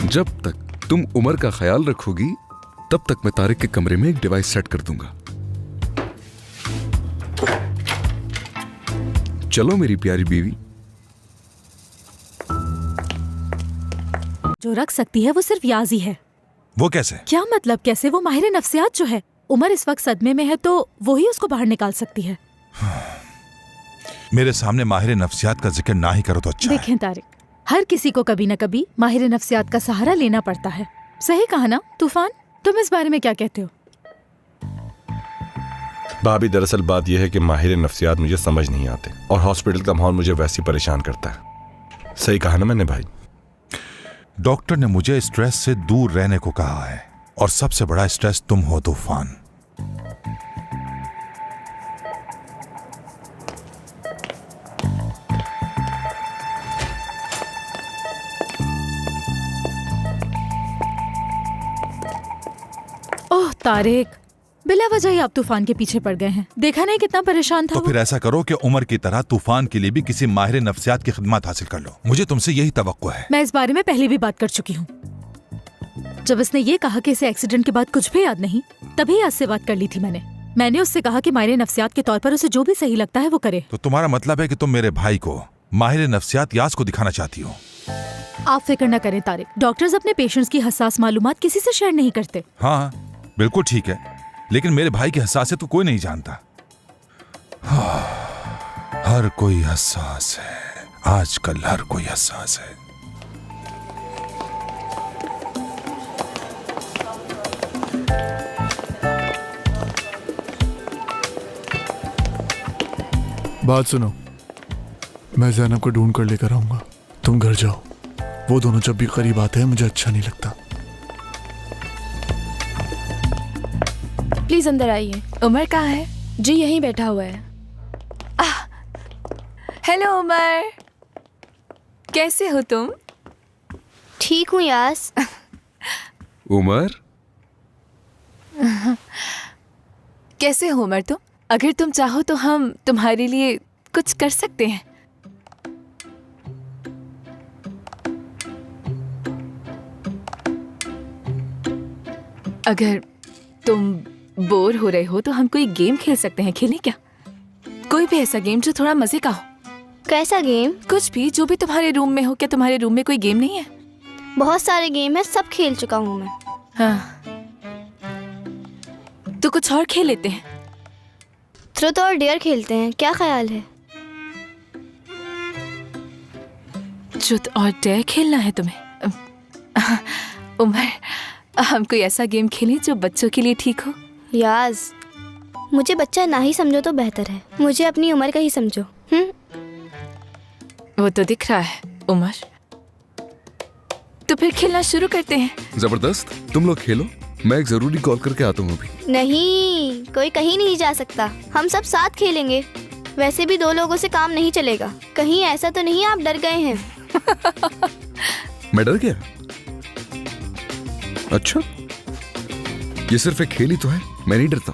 जब तक तुम उमर का ख्याल रखोगी तब तक मैं तारिक के कमरे में एक डिवाइस सेट कर दूंगा। चलो मेरी प्यारी बीवी। जो रख सकती है वो सिर्फ याज ही है। वो कैसे? क्या मतलब कैसे? वो माहिर नफ्सियात जो है। उमर इस वक्त सदमे में है तो वो ही उसको बाहर निकाल सकती है। मेरे सामने माहिर नफ्सियात का जिक्र ना ही करो तो अच्छा है। देखें तारिक, हर किसी को कभी न कभी माहिर नफ्सियात का सहारा लेना पड़ता है। सही कहा ना तूफान? तुम इस बारे में क्या कहते हो? भाभी, दरअसल बात यह है कि माहिर नफ्सियात मुझे समझ नहीं आते और हॉस्पिटल का माहौल मुझे वैसे ही परेशान करता है। सही कहा ना मैंने भाई? डॉक्टर ने मुझे स्ट्रेस से दूर रहने को कहा है और सबसे बड़ा स्ट्रेस तुम हो तूफान। ओह तारिक, बिला वजह ही आप तूफान के पीछे पड़ गए हैं। देखा नहीं कितना परेशान था तो वो? फिर ऐसा करो कि उमर की तरह तूफान के लिए भी किसी माहिर नफ्सियात की खिदमत हासिल कर लो। मुझे तुमसे यही तवक्को है। मैं इस बारे में पहले भी बात कर चुकी हूँ। जब इसने ये कहा कि इसे एक्सीडेंट के बाद कुछ भी याद नहीं, तभी याद से बात कर ली थी मैंने उससे कहा कि माहिर नफ्सियात के तौर पर उसे जो भी सही लगता है वो करे। तो तुम्हारा मतलब है कि तुम मेरे भाई को माहिर नफ्सियात याज को दिखाना चाहती हो? आप फिक्र न करें तारिक, डॉक्टर्स अपने पेशेंट्स की हसास मालूमात किसी से शेयर नहीं करते। हाँ बिल्कुल ठीक है, लेकिन मेरे भाई की हसासियत को कोई नहीं जानता। हर कोई हसास है आजकल, हर कोई हसास है। बात सुनो, मैं ज़ैनब को ढूंढ कर लेकर आऊंगा, तुम घर जाओ। वो दोनों जब भी करीब आते हैं मुझे अच्छा नहीं लगता। प्लीज अंदर आइए। उमर कहाँ है? जी यहीं बैठा हुआ है। हेलो उमर, कैसे हो तुम? ठीक हूँ यास। उमर, कैसे हो उमर तुम? अगर तुम चाहो तो हम तुम्हारे लिए कुछ कर सकते हैं। अगर तुम बोर हो रहे हो तो हम कोई गेम खेल सकते हैं। खेलें क्या? कोई भी ऐसा गेम जो थोड़ा मजे का हो। कैसा गेम? कुछ भी, जो भी तुम्हारे रूम में हो। क्या तुम्हारे रूम में कोई गेम नहीं है? बहुत सारे गेम है, सब खेल चुका हूँ मैं। हाँ, तो कुछ और खेल लेते हैं। ट्रुथ और डेयर खेलते हैं, क्या ख्याल है? ट्रुथ और डेयर खेलना है तुम्हें? उमर, हम कोई ऐसा गेम खेलें जो बच्चों के लिए ठीक हो। याज, मुझे बच्चा ना ही समझो तो बेहतर है, मुझे अपनी उम्र का ही समझो। वो तो दिख रहा है उमर। तो फिर खेलना शुरू करते हैं। जबरदस्त, तुम लोग खेलो, मैं एक जरूरी कॉल करके आता हूँ अभी। नहीं, कोई कहीं नहीं जा सकता, हम सब साथ खेलेंगे। वैसे भी 2 लोगों से काम नहीं चलेगा। कहीं ऐसा तो नहीं आप डर गए हैं? मैं डर गया? अच्छा, ये सिर्फ एक खेल ही तो है, मैं नहीं डरता।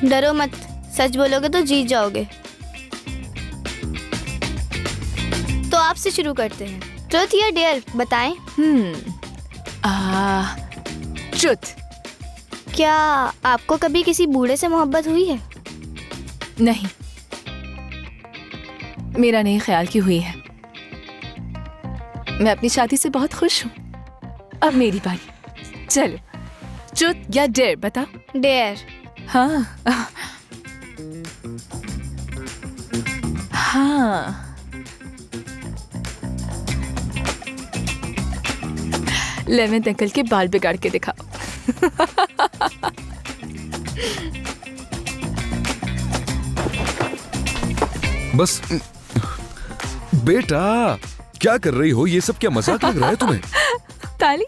डरो मत, सच बोलोगे तो जीत जाओगे। तो आपसे शुरू करते हैं। ट्रुथ या डेयर बताएं? ट्रुथ। क्या आपको कभी किसी बूढ़े से मोहब्बत हुई है? नहीं, मेरा नहीं ख्याल की हुई है। मैं अपनी शादी से बहुत खुश हूँ। अब मेरी बारी। चलो, ट्रुथ या डेयर बताओ। डेयर। हाँ हाँ, लेवेंथ अंकल के बाल बिगाड़ के दिखाओ। बस बेटा, क्या कर रही हो? ये सब क्या मजाक लग रहा है तुम्हें? ताली,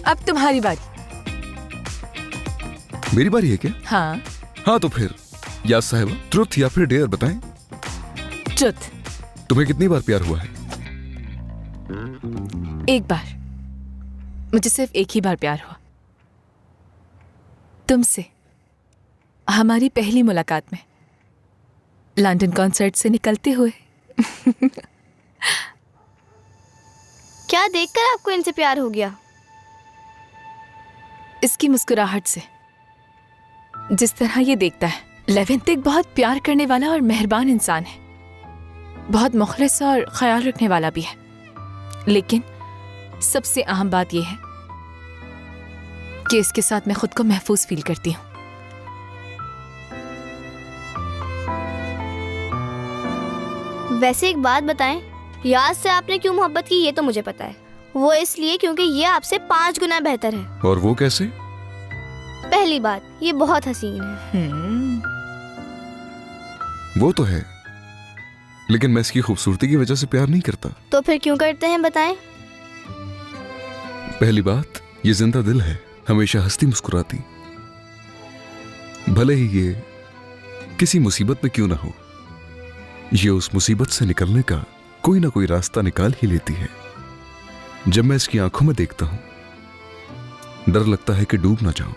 अब तुम्हारी बारी। मेरी बारी है क्या? हाँ। हाँ तो फिर याद साहिबा, ट्रुथ या फिर डेयर बताएं। ट्रुथ। तुम्हें कितनी बार प्यार हुआ है? एक बार। मुझे सिर्फ एक ही बार प्यार हुआ, तुमसे, हमारी पहली मुलाकात में, लंदन कॉन्सर्ट से निकलते हुए। क्या देखकर आपको इनसे प्यार हो गया? इसकी मुस्कुराहट से, जिस तरह ये देखता है। लेवेंट एक बहुत प्यार करने वाला और मेहरबान इंसान है, बहुत मुखलिस और ख्याल रखने वाला भी है, लेकिन सबसे अहम बात यह है कि इसके साथ मैं खुद को महफूज फील करती हूँ। वैसे एक बात बताएं, याद से आपने क्यों मोहब्बत की ये तो मुझे पता है। वो इसलिए क्योंकि ये आपसे 5 गुना बेहतर है। और वो कैसे? पहली बात, ये बहुत हसीन है। वो तो है, लेकिन मैं इसकी खूबसूरती की वजह से प्यार नहीं करता। तो फिर क्यों करते हैं बताएं? पहली बात, ये जिंदा दिल है, हमेशा हंसती मुस्कुराती, भले ही ये किसी मुसीबत में क्यों ना हो, ये उस मुसीबत से निकलने का कोई ना कोई रास्ता निकाल ही लेती है। जब मैं इसकी आंखों में देखता हूं, डर लगता है कि डूब ना जाऊं।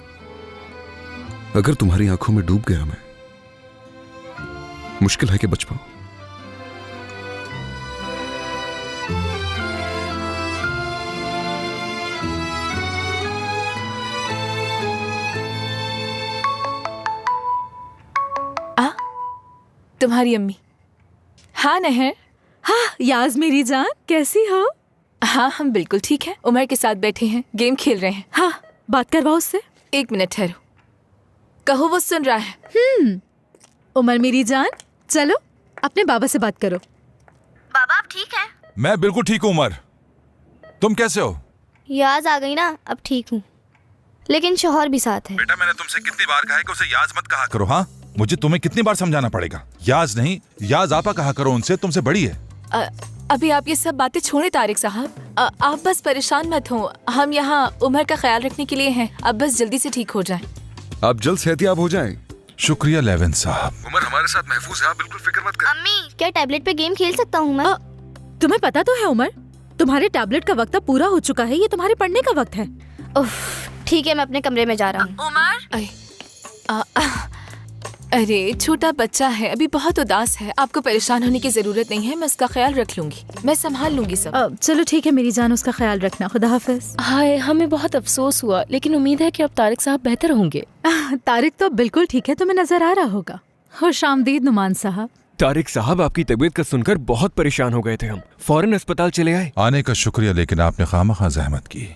अगर तुम्हारी आंखों में डूब गया मैं, मुश्किल है कि बच पाऊं। तुम्हारी अम्मी। हाँ नहर। हाँ याज मेरी जान, कैसी हो? हाँ हम बिल्कुल ठीक हैं, उमर के साथ बैठे हैं, गेम खेल रहे हैं। हाँ बात करवाओ उससे। 1 मिनट ठहरो, कहो, वो सुन रहा है। उमर मेरी जान, चलो अपने बाबा से बात करो। बाबा आप ठीक हैं? मैं बिल्कुल ठीक हूँ उमर, तुम कैसे हो? याद आ गई ना, अब ठीक हूँ, लेकिन शौहर भी साथ है। बेटा मैंने तुमसे कितनी बार कहा है कि उसे याज मत कहा करो। हाँ मुझे तुम्हें कितनी बार समझाना पड़ेगा? याज नहीं, याज आपा कहा करो, उनसे तुमसे बड़ी है। अभी आप ये सब बातें छोड़े तारिक साहब, आप बस परेशान मत हो, हम यहाँ उमर का ख्याल रखने के लिए हैं। अब बस जल्दी से ठीक हो जाएं। आप जल्द सेहतियाब हो जाएं। शुक्रिया लेवेंट साहब। उमर हमारे साथ महफूज है, आप बिल्कुल फिक्र मत करें। अम्मी, क्या टैबलेट पे गेम खेल सकता हूँ मैं? तुम्हें पता तो है उमर, तुम्हारे टैबलेट का वक्त अब पूरा हो चुका है, ये तुम्हारे पढ़ने का वक्त है। ठीक है, मैं अपने कमरे में जा रहा हूँ। उमर, अरे छोटा बच्चा है, अभी बहुत उदास है, आपको परेशान होने की जरूरत नहीं है, मैं उसका ख्याल रख लूंगी, मैं संभाल लूंगी सब। चलो ठीक है मेरी जान, उसका ख्याल रखना, खुदा हाफिज। हाय, हमें बहुत अफसोस हुआ, लेकिन उम्मीद है कि अब तारिक साहब बेहतर होंगे। तारिक तो बिल्कुल ठीक है, तुम्हें नजर आ रहा होगा। खुशामदीद नुमान साहब। तारिक साहब, आपकी तबीयत का सुनकर बहुत परेशान हो गए थे हम, फौरन अस्पताल चले आए। आने का शुक्रिया, लेकिन आपने खामखा जहमत की।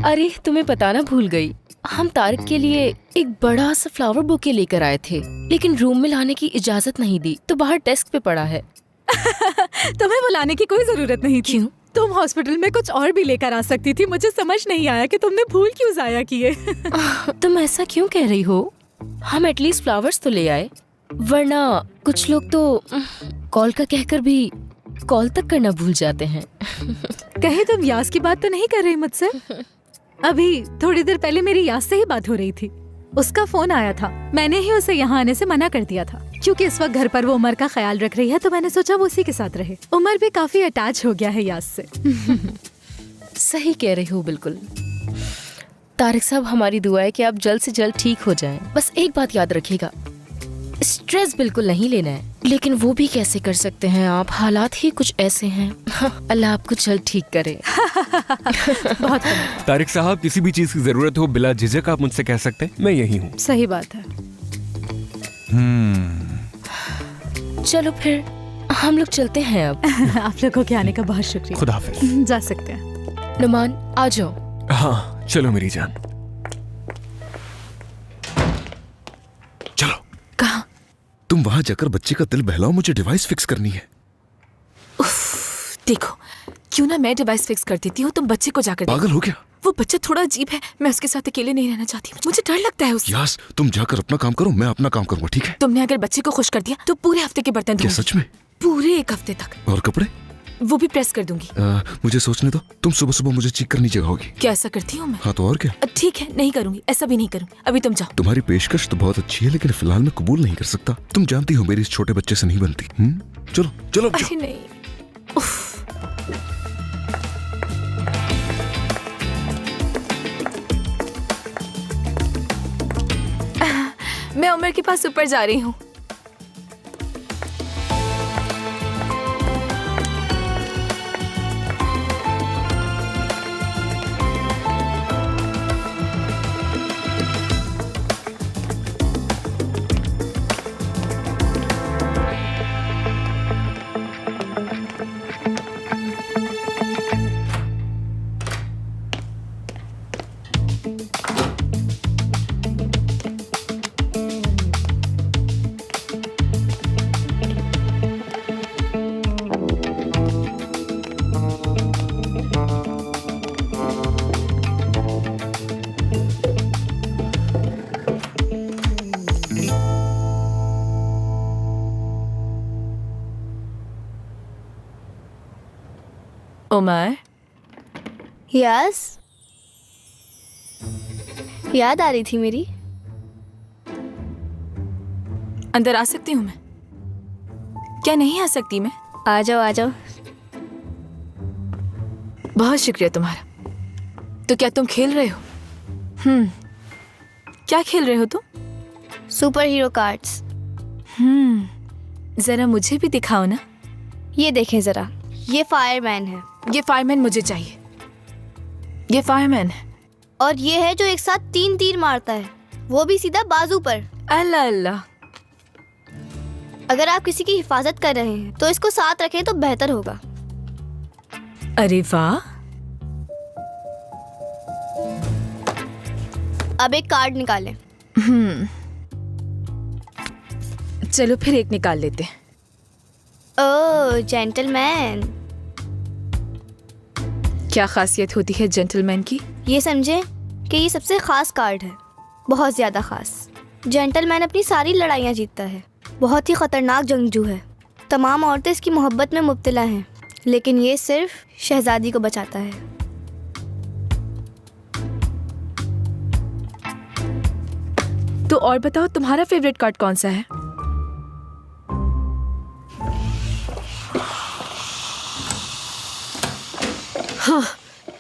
अरे तुम्हें बताना भूल गई, हम तारिक के लिए एक बड़ा सा फ्लावर बुके लेकर आए थे, लेकिन रूम में लाने की इजाजत नहीं दी, तो बाहर डेस्क पे पड़ा है। तुम्हें वो लाने की कोई जरूरत नहीं थी। तुम हॉस्पिटल में कुछ और भी लेकर आ सकती थी, मुझे समझ नहीं आया कि तुमने फूल क्यों जाया किए। तुम ऐसा क्यों कह रही हो? हम एटलीस्ट फ्लावर्स तो ले आए, वरना कुछ लोग तो कॉल का कहकर भी कॉल तक करना भूल जाते हैं। कहे तुम यास की बात तो नहीं कर रही मुझसे? अभी थोड़ी देर पहले मेरी यास से ही बात हो रही थी, उसका फोन आया था, मैंने ही उसे यहाँ आने से मना कर दिया था, क्योंकि इस वक्त घर पर वो उमर का ख्याल रख रही है, तो मैंने सोचा वो उसी के साथ रहे। उमर भी काफी अटैच हो गया है यास से। सही कह रही हो बिल्कुल। तारिक साहब, हमारी दुआ है कि आप जल्द से जल्द ठीक हो जाएं। बस एक बात याद रखिएगा, स्ट्रेस बिल्कुल नहीं लेना है, लेकिन वो भी कैसे कर सकते हैं आप, हालात ही कुछ ऐसे हैं। अल्लाह आपको जल्द ठीक करे। बहुत तारिक साहब, किसी भी चीज की जरूरत हो बिला झिझक आप मुझसे कह सकते हैं, मैं यही हूँ। सही बात है। चलो फिर हम लोग चलते हैं अब। आप लोगों के आने का बहुत शुक्रिया। खुदा हाफिज। जा सकते हैं। नुमान आ जाओ। हाँ चलो मेरी जान। चलो। कहाँ? तुम वहां जाकर बच्चे का दिल बहलाओ, मुझे डिवाइस फिक्स करनी है। देखो, क्यों ना मैं डिवाइस फिक्स कर देती हूँ, तुम बच्चे को जाकर देखो। पागल हो गया? वो बच्चा थोड़ा अजीब है, मैं उसके साथ अकेले नहीं रहना चाहती, मुझे डर लगता है उससे। यास, तुम जाकर अपना काम करो, मैं अपना काम करूंगा, ठीक है? तुमने अगर बच्चे को खुश कर दिया तो पूरे हफ्ते के बर्तन क्या धोऊंगी। सच में? पूरे 1 हफ्ते तक। और कपड़े? वो भी प्रेस कर दूंगी। मुझे सोचने दो, तुम सुबह सुबह मुझे चीख करनी जगाओगी। क्या ऐसा करती हूँ मैं? हाँ तो और क्या। ठीक है, नहीं करूंगी, ऐसा भी नहीं करूंगी। अभी तुम जाओ। तुम्हारी पेशकश तो बहुत अच्छी है, लेकिन फिलहाल मैं कबूल नहीं कर सकता। तुम जानती हो मेरी इस छोटे बच्चे से नहीं बनती। चलो चलो अब जाओ। अरे नहीं। उफ। मैं उमर के पास ऊपर जा रही हूँ। उमर, यस, याद आ रही थी मेरी। अंदर आ सकती हूँ मैं? क्या नहीं आ सकती मैं? आ जाओ आ जाओ। बहुत शुक्रिया तुम्हारा। तो क्या तुम खेल रहे हो? क्या खेल रहे हो तुम? Super hero cards. जरा मुझे भी दिखाओ ना। ये देखें जरा, ये फायरमैन है। ये फायरमैन मुझे चाहिए। ये फायरमैन है। और ये है जो एक साथ 3 तीर मारता है, वो भी सीधा बाजू पर। अल्लाह अल्लाह। अगर आप किसी की हिफाजत कर रहे हैं तो इसको साथ रखें तो बेहतर होगा। अरे वाह। अब एक कार्ड निकालें। चलो फिर एक निकाल लेते हैं। ओह जेंटलमैन। क्या खासियत होती है जेंटलमैन की? ये समझे कि ये सबसे खास कार्ड है, बहुत ज्यादा खास। जेंटलमैन अपनी सारी लड़ाइयाँ जीतता है, बहुत ही खतरनाक जंगजू है। तमाम औरतें इसकी मोहब्बत में मुब्तला हैं, लेकिन ये सिर्फ शहजादी को बचाता है। तो और बताओ, तुम्हारा फेवरेट कार्ड कौन सा है? हाँ,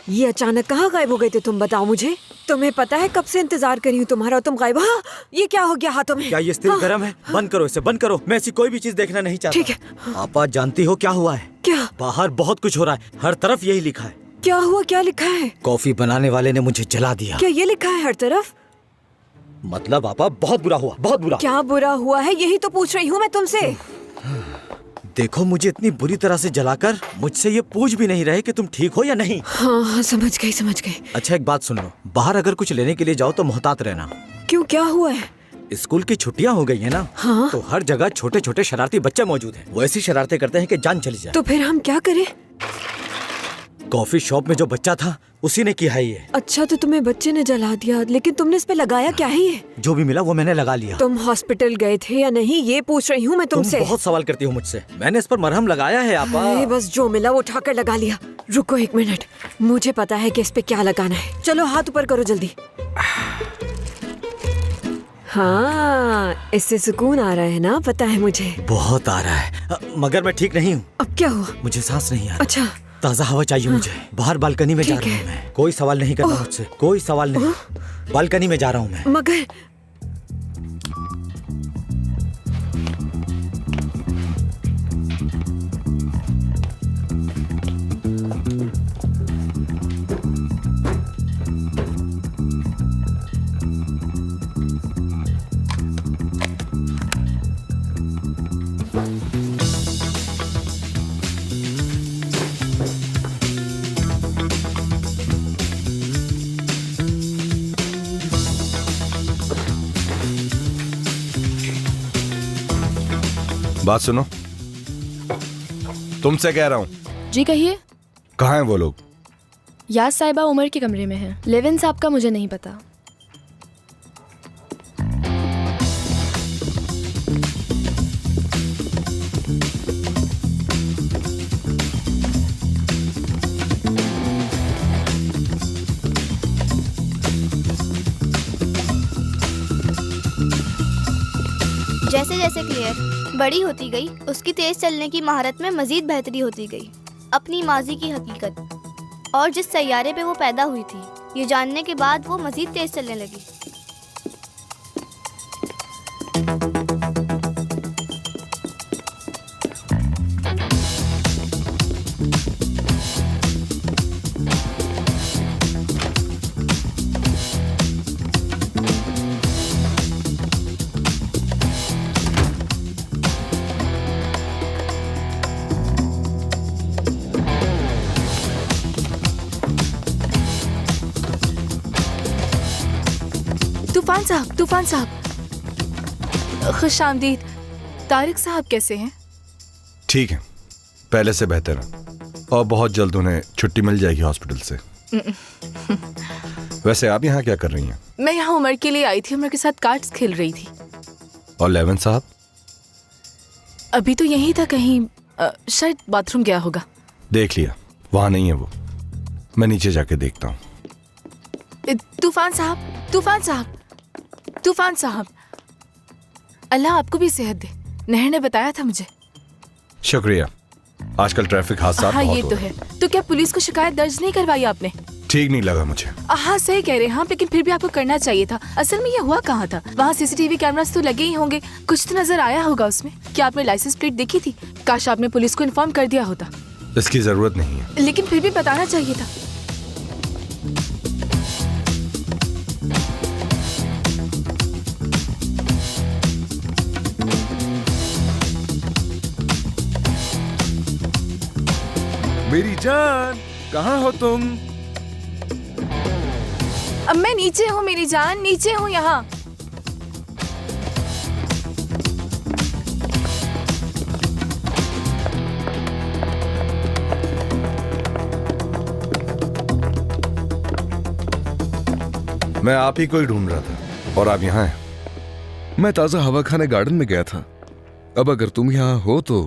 ये अचानक कहाँ गायब हो गए थे तुम? बताओ मुझे। तुम्हें पता है कब से इंतजार कर रही हूँ तुम्हारा, तुम गायब। हाँ, ये क्या हो गया हाथों में? क्या ये स्टील गर्म है? बंद करो इसे, बंद करो। मैं ऐसी कोई भी चीज देखना नहीं चाहता। ठीक है। आप जानती हो क्या हुआ है? क्या? बाहर बहुत कुछ हो रहा है, हर तरफ यही लिखा है। क्या हुआ? क्या लिखा है? कॉफी बनाने वाले ने मुझे जला दिया। क्या ये लिखा है हर तरफ? मतलब आपा बहुत बुरा हुआ, बहुत बुरा। क्या बुरा हुआ है, यही तो पूछ रही हूँ मैं तुमसे। देखो, मुझे इतनी बुरी तरह से जलाकर मुझसे ये पूछ भी नहीं रहे कि तुम ठीक हो या नहीं। हाँ हाँ, समझ गई समझ गई। अच्छा एक बात सुन लो, बाहर अगर कुछ लेने के लिए जाओ तो मोहतात रहना। क्यों, क्या हुआ है? स्कूल की छुट्टियां हो गई है ना। हाँ? तो हर जगह छोटे छोटे शरारती बच्चे मौजूद हैं। वो ऐसी शरारतें करते हैं कि जान चली जाए। तो फिर हम क्या करें? कॉफी शॉप में जो बच्चा था उसी ने किया है ये। अच्छा, तो तुम्हें बच्चे ने जला दिया, लेकिन तुमने इस पे लगाया क्या है ये? जो भी मिला वो मैंने लगा लिया। तुम हॉस्पिटल गए थे या नहीं, ये पूछ रही हूँ मैं तुमसे। तुम बहुत सवाल करती हो मुझसे। मैंने इस पर मरहम लगाया है आपा। बस जो मिला वो उठाकर लगा लिया। रुको 1 मिनट, मुझे पता है कि इस पे क्या लगाना है। चलो हाथ ऊपर करो जल्दी। हाँ, इससे सुकून आ रहा है ना? पता है मुझे। बहुत आ रहा है, मगर मैं ठीक नहीं हूँ। अब क्या हुआ? मुझे सांस नहीं आ रहा। अच्छा, ताज़ा हवा चाहिए मुझे। बाहर बालकनी में जा रहा हूँ मैं। कोई सवाल नहीं करना मुझसे, कोई सवाल नहीं। बालकनी में जा रहा हूँ मैं। मगर बात सुनो, तुमसे कह रहा हूं। जी कहिए। कहाँ हैं वो लोग? यास साहिबा उमर के कमरे में है। लेविन साहब का मुझे नहीं पता। जैसे जैसे क्लियर बड़ी होती गई, उसकी तेज चलने की महारत में मजीद बेहतरी होती गई। अपनी माजी की हकीकत और जिस सैयारे पे वो पैदा हुई थी, ये जानने के बाद वो मजीद तेज चलने लगी। तूफान साहब, खुश आमदीद। तारिक साहब कैसे हैं? ठीक है, पहले से बेहतर है और बहुत जल्द उन्हें छुट्टी मिल जाएगी हॉस्पिटल से। वैसे आप यहाँ क्या कर रही हैं? मैं यहाँ उमर के लिए आई थी, उमर के साथ कार्ड्स खेल रही थी। और लेवन साहब? अभी तो यहीं था कहीं, शायद बाथरूम गया होगा। देख लिया, वहाँ नहीं है वो। मैं नीचे जाके देखता हूँ। तूफान साहब, अल्लाह आपको भी सेहत दे। नहर ने बताया था मुझे। शुक्रिया। आजकल ट्रैफिक हादसा हाँ, बहुत ये हो तो रहे है। तो क्या पुलिस को शिकायत दर्ज नहीं करवाई आपने? ठीक नहीं लगा मुझे। हाँ सही कह रहे हैं, हाँ, लेकिन फिर भी आपको करना चाहिए था। असल में ये हुआ कहाँ था? वहाँ सीसीटीवी कैमरास तो लगे ही होंगे, कुछ तो नजर आया होगा उसमें। क्या आपने लाइसेंस प्लेट देखी थी? काश आपने पुलिस को इन्फॉर्म कर दिया होता। इसकी जरूरत नहीं है। लेकिन फिर भी बताना चाहिए था। मेरी जान, कहाँ हो तुम? अब मैं नीचे हूँ मेरी जान, नीचे हूँ यहाँ। मैं आप ही को ही ढूंढ रहा था और आप यहाँ हैं। मैं ताजा हवा खाने गार्डन में गया था। अब अगर तुम यहाँ हो तो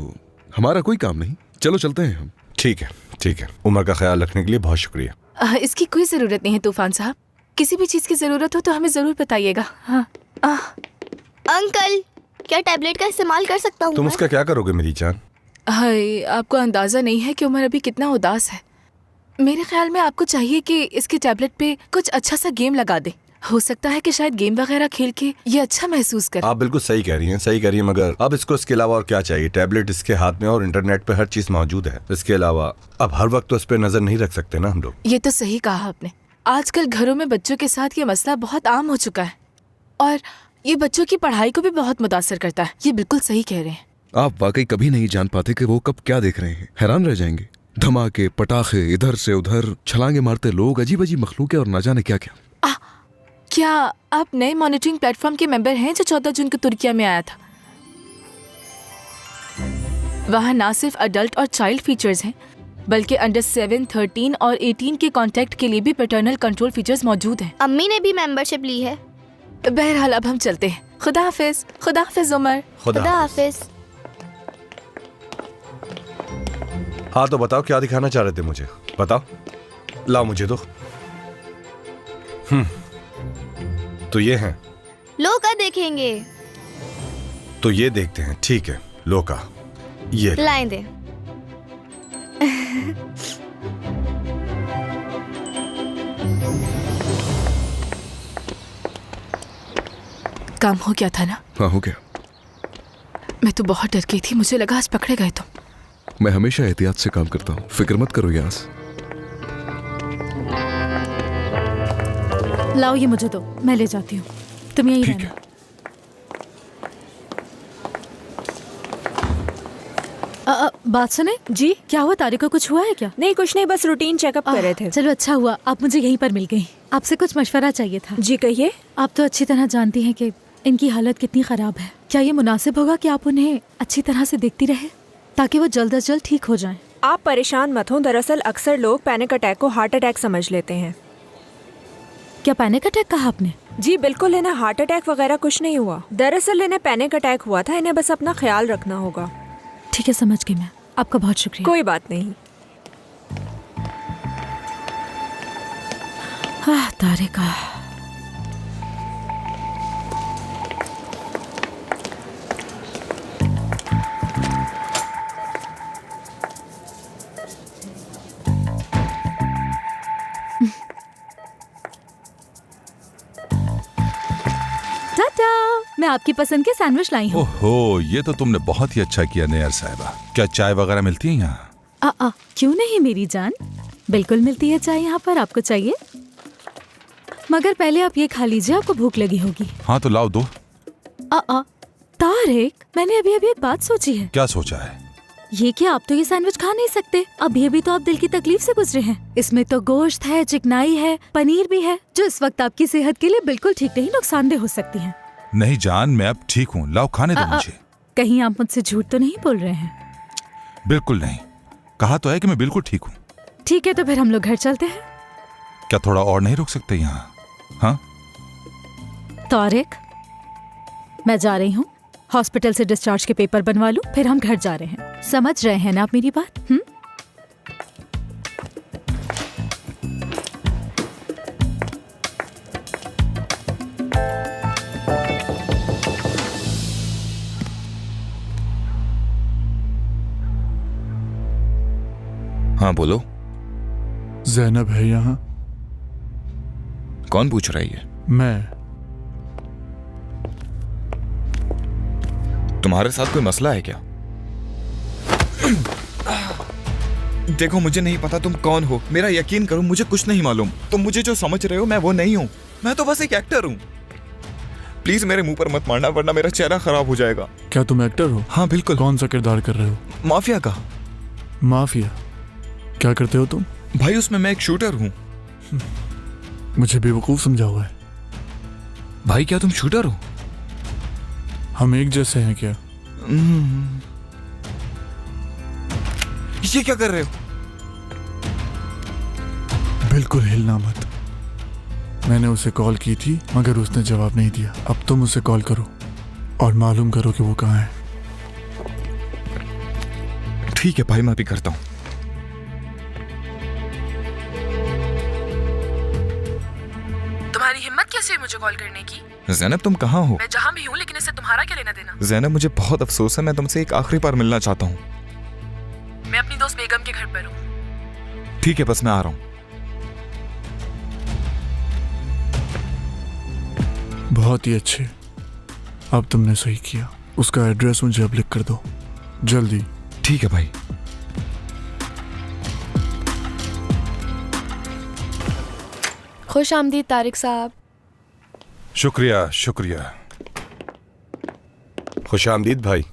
हमारा कोई काम नहीं। चलो चलते हैं हम। ठीक है, ठीक है। उमर का ख्याल रखने के लिए बहुत शुक्रिया। इसकी कोई जरूरत नहीं है तूफान साहब। किसी भी चीज की जरूरत हो तो हमें जरूर बताइएगा। हाँ। अंकल, क्या टैबलेट का इस्तेमाल कर सकता हूँ? तुम उसका क्या करोगे मेरी जान? हाय, आपको अंदाजा नहीं है कि उमर अभी कितना उदास है। मेरे ख्याल में आपको चाहिए कि इसके टैबलेट पे कुछ अच्छा सा गेम लगा दे। हो सकता है कि शायद गेम वगैरह खेल के ये अच्छा महसूस करे। आप बिल्कुल सही कह रही हैं, सही कह रही हैं, मगर अब इसको इसके अलावा और क्या चाहिए? टैबलेट इसके हाथ में और इंटरनेट पे हर चीज मौजूद है। इसके अलावा अब हर वक्त तो इस पे नजर नहीं रख सकते ना हम लोग। ये तो सही कहा आपने। आजकल घरों में बच्चों के साथ ये मसला बहुत आम हो चुका है और ये बच्चों की पढ़ाई को भी बहुत मुतासर करता है। ये बिल्कुल सही कह रहे हैं आप। वाकई कभी नहीं जान पाते कि वो कब क्या देख रहे हैं। हैरान रह जाएंगे। धमाके, पटाखे, इधर से उधर छलांगे मारते लोग, अजीब अजीब मखलूक और न जाने क्या क्या। क्या आप नए मॉनिटरिंग प्लेटफॉर्म के मेंबर हैं जो 14 जून को तुर्किया में आया था? वहाँ ना सिर्फ अडल्ट और चाइल्ड फीचर्स हैं, बल्कि अंडर 7, 13 और 18 के कांटेक्ट के लिए भी पैटर्नल कंट्रोल फीचर्स मौजूद हैं। अम्मी ने भी मेंबरशिप ली है। बहरहाल अब हम चलते हैं। खुदा हाफिज। खुदा हाफिज उमर। खुदा हाफिज। हाँ तो बताओ, क्या दिखाना चाह रहे थे मुझे? बताओ, लाओ मुझे तो। तो ये हैं। लोका देखेंगे। तो ये देखते हैं। ठीक है, लोका। ये लाएं दे। काम हो गया था ना? हाँ, हो गया। मैं तो बहुत डर गई थी, मुझे लगा आज पकड़े गए तुम। मैं हमेशा एहतियात से काम करता हूँ, फिक्र मत करो यास। लाओ ये मुझे दो, मैं ले जाती हूँ। तुम यहीं ठीक रहना। बात सुने जी, क्या हुआ? तारिक को कुछ हुआ है क्या? नहीं, कुछ नहीं, बस रूटीन चेकअप कर रहे थे। चलो अच्छा हुआ आप मुझे यहीं पर मिल गई। आपसे कुछ मशवरा चाहिए था। जी कहिए। आप तो अच्छी तरह जानती हैं कि इनकी हालत कितनी खराब है। क्या ये मुनासिब होगा कि आप उन्हें अच्छी तरह से देखती रहे ताकि वो जल्द अज जल्द ठीक हो जाएं? आप परेशान मत हो, दरअसल अक्सर लोग पैनिक अटैक को हार्ट अटैक समझ लेते हैं। क्या पैनिक अटैक कहा आपने? जी बिल्कुल, इन्हें हार्ट अटैक वगैरह कुछ नहीं हुआ। दरअसल इन्हें पैनिक अटैक हुआ था, इन्हें बस अपना ख्याल रखना होगा। ठीक है, समझ गई मैं। आपका बहुत शुक्रिया। कोई बात नहीं। तारिका, मैं आपकी पसंद के सैंडविच लाई हूँ। ओहो, ये तो तुमने बहुत ही अच्छा किया नेयर साहिबा। क्या चाय वगैरह मिलती है यहाँ? क्यों नहीं मेरी जान, बिल्कुल मिलती है चाय यहाँ पर। आपको चाहिए? मगर पहले आप ये खा लीजिए, आपको भूख लगी होगी। हाँ तो लाओ दो। तारिक, मैंने अभी अभी एक बात सोची है। क्या सोचा है? ये कि आप तो ये सैंडविच खा नहीं सकते। अभी अभी तो आप दिल की तकलीफ से गुजरे हैं। इसमें तो गोश्त है, चिकनाई है, पनीर भी है, जो इस वक्त आपकी सेहत के लिए बिल्कुल ठीक नहीं, नुकसानदेह हो सकती है। नहीं जान, मैं अब ठीक हूँ, लाओ खाने दो मुझे। कहीं आप मुझसे झूठ तो नहीं बोल रहे हैं? बिल्कुल नहीं, कहा तो है कि मैं बिल्कुल ठीक हूँ। ठीक है, तो फिर हम लोग घर चलते हैं। क्या थोड़ा और नहीं रुक सकते यहाँ? हाँ तारिक, मैं जा रही हूँ, हॉस्पिटल से डिस्चार्ज के पेपर बनवा लूं, फिर हम घर जा रहे हैं। समझ रहे हैं ना आप मेरी बात? हाँ बोलो। जैनब है यहाँ? कौन पूछ रही है? मैं। तुम्हारे साथ कोई मसला है क्या? देखो, मुझे नहीं पता तुम कौन हो। मेरा यकीन करो, मुझे कुछ नहीं मालूम। तुम मुझे जो समझ रहे हो मैं वो नहीं हूँ। मैं तो बस एक एक्टर हूँ। प्लीज मेरे मुंह पर मत मारना, वरना मेरा चेहरा खराब हो जाएगा। क्या तुम एक्टर हो? हाँ बिल्कुल। कौन सा किरदार कर रहे हो? माफिया का। माफिया? क्या करते हो तुम? भाई उसमें मैं एक शूटर हूँ। मुझे बेवकूफ समझा हुआ है। भाई क्या तुम शूटर हो? हम एक जैसे हैं क्या? ये क्या कर रहे हो? बिल्कुल हिलना मत। मैंने उसे कॉल की थी मगर उसने जवाब नहीं दिया। अब तुम उसे कॉल करो और मालूम करो कि वो कहाँ है। ठीक है भाई, मैं भी करता हूँ। तुम्हारी हिम्मत कैसे हुई मुझे कॉल करने की? ज़ैनब तुम कहाँ हो? मैं जहाँ भी हूँ, लेकिन इससे तुम्हारा क्या लेना देना? ज़ैनब मुझे बहुत अफसोस है, मैं तुमसे एक आखिरी बार मिलना चाहता हूँ। मैं अपनी दोस्त बेगम के घर पर हूँ। ठीक है, बस मैं आ रहा हूँ। बहुत ही अच्छे, अब तुमने सही किया। उसका एड्रेस मुझे अब लिख कर दो जल्दी। ठीक है भाई। खुश आमदीद तारिक साहब। शुक्रिया शुक्रिया। खुश आमदीद भाई।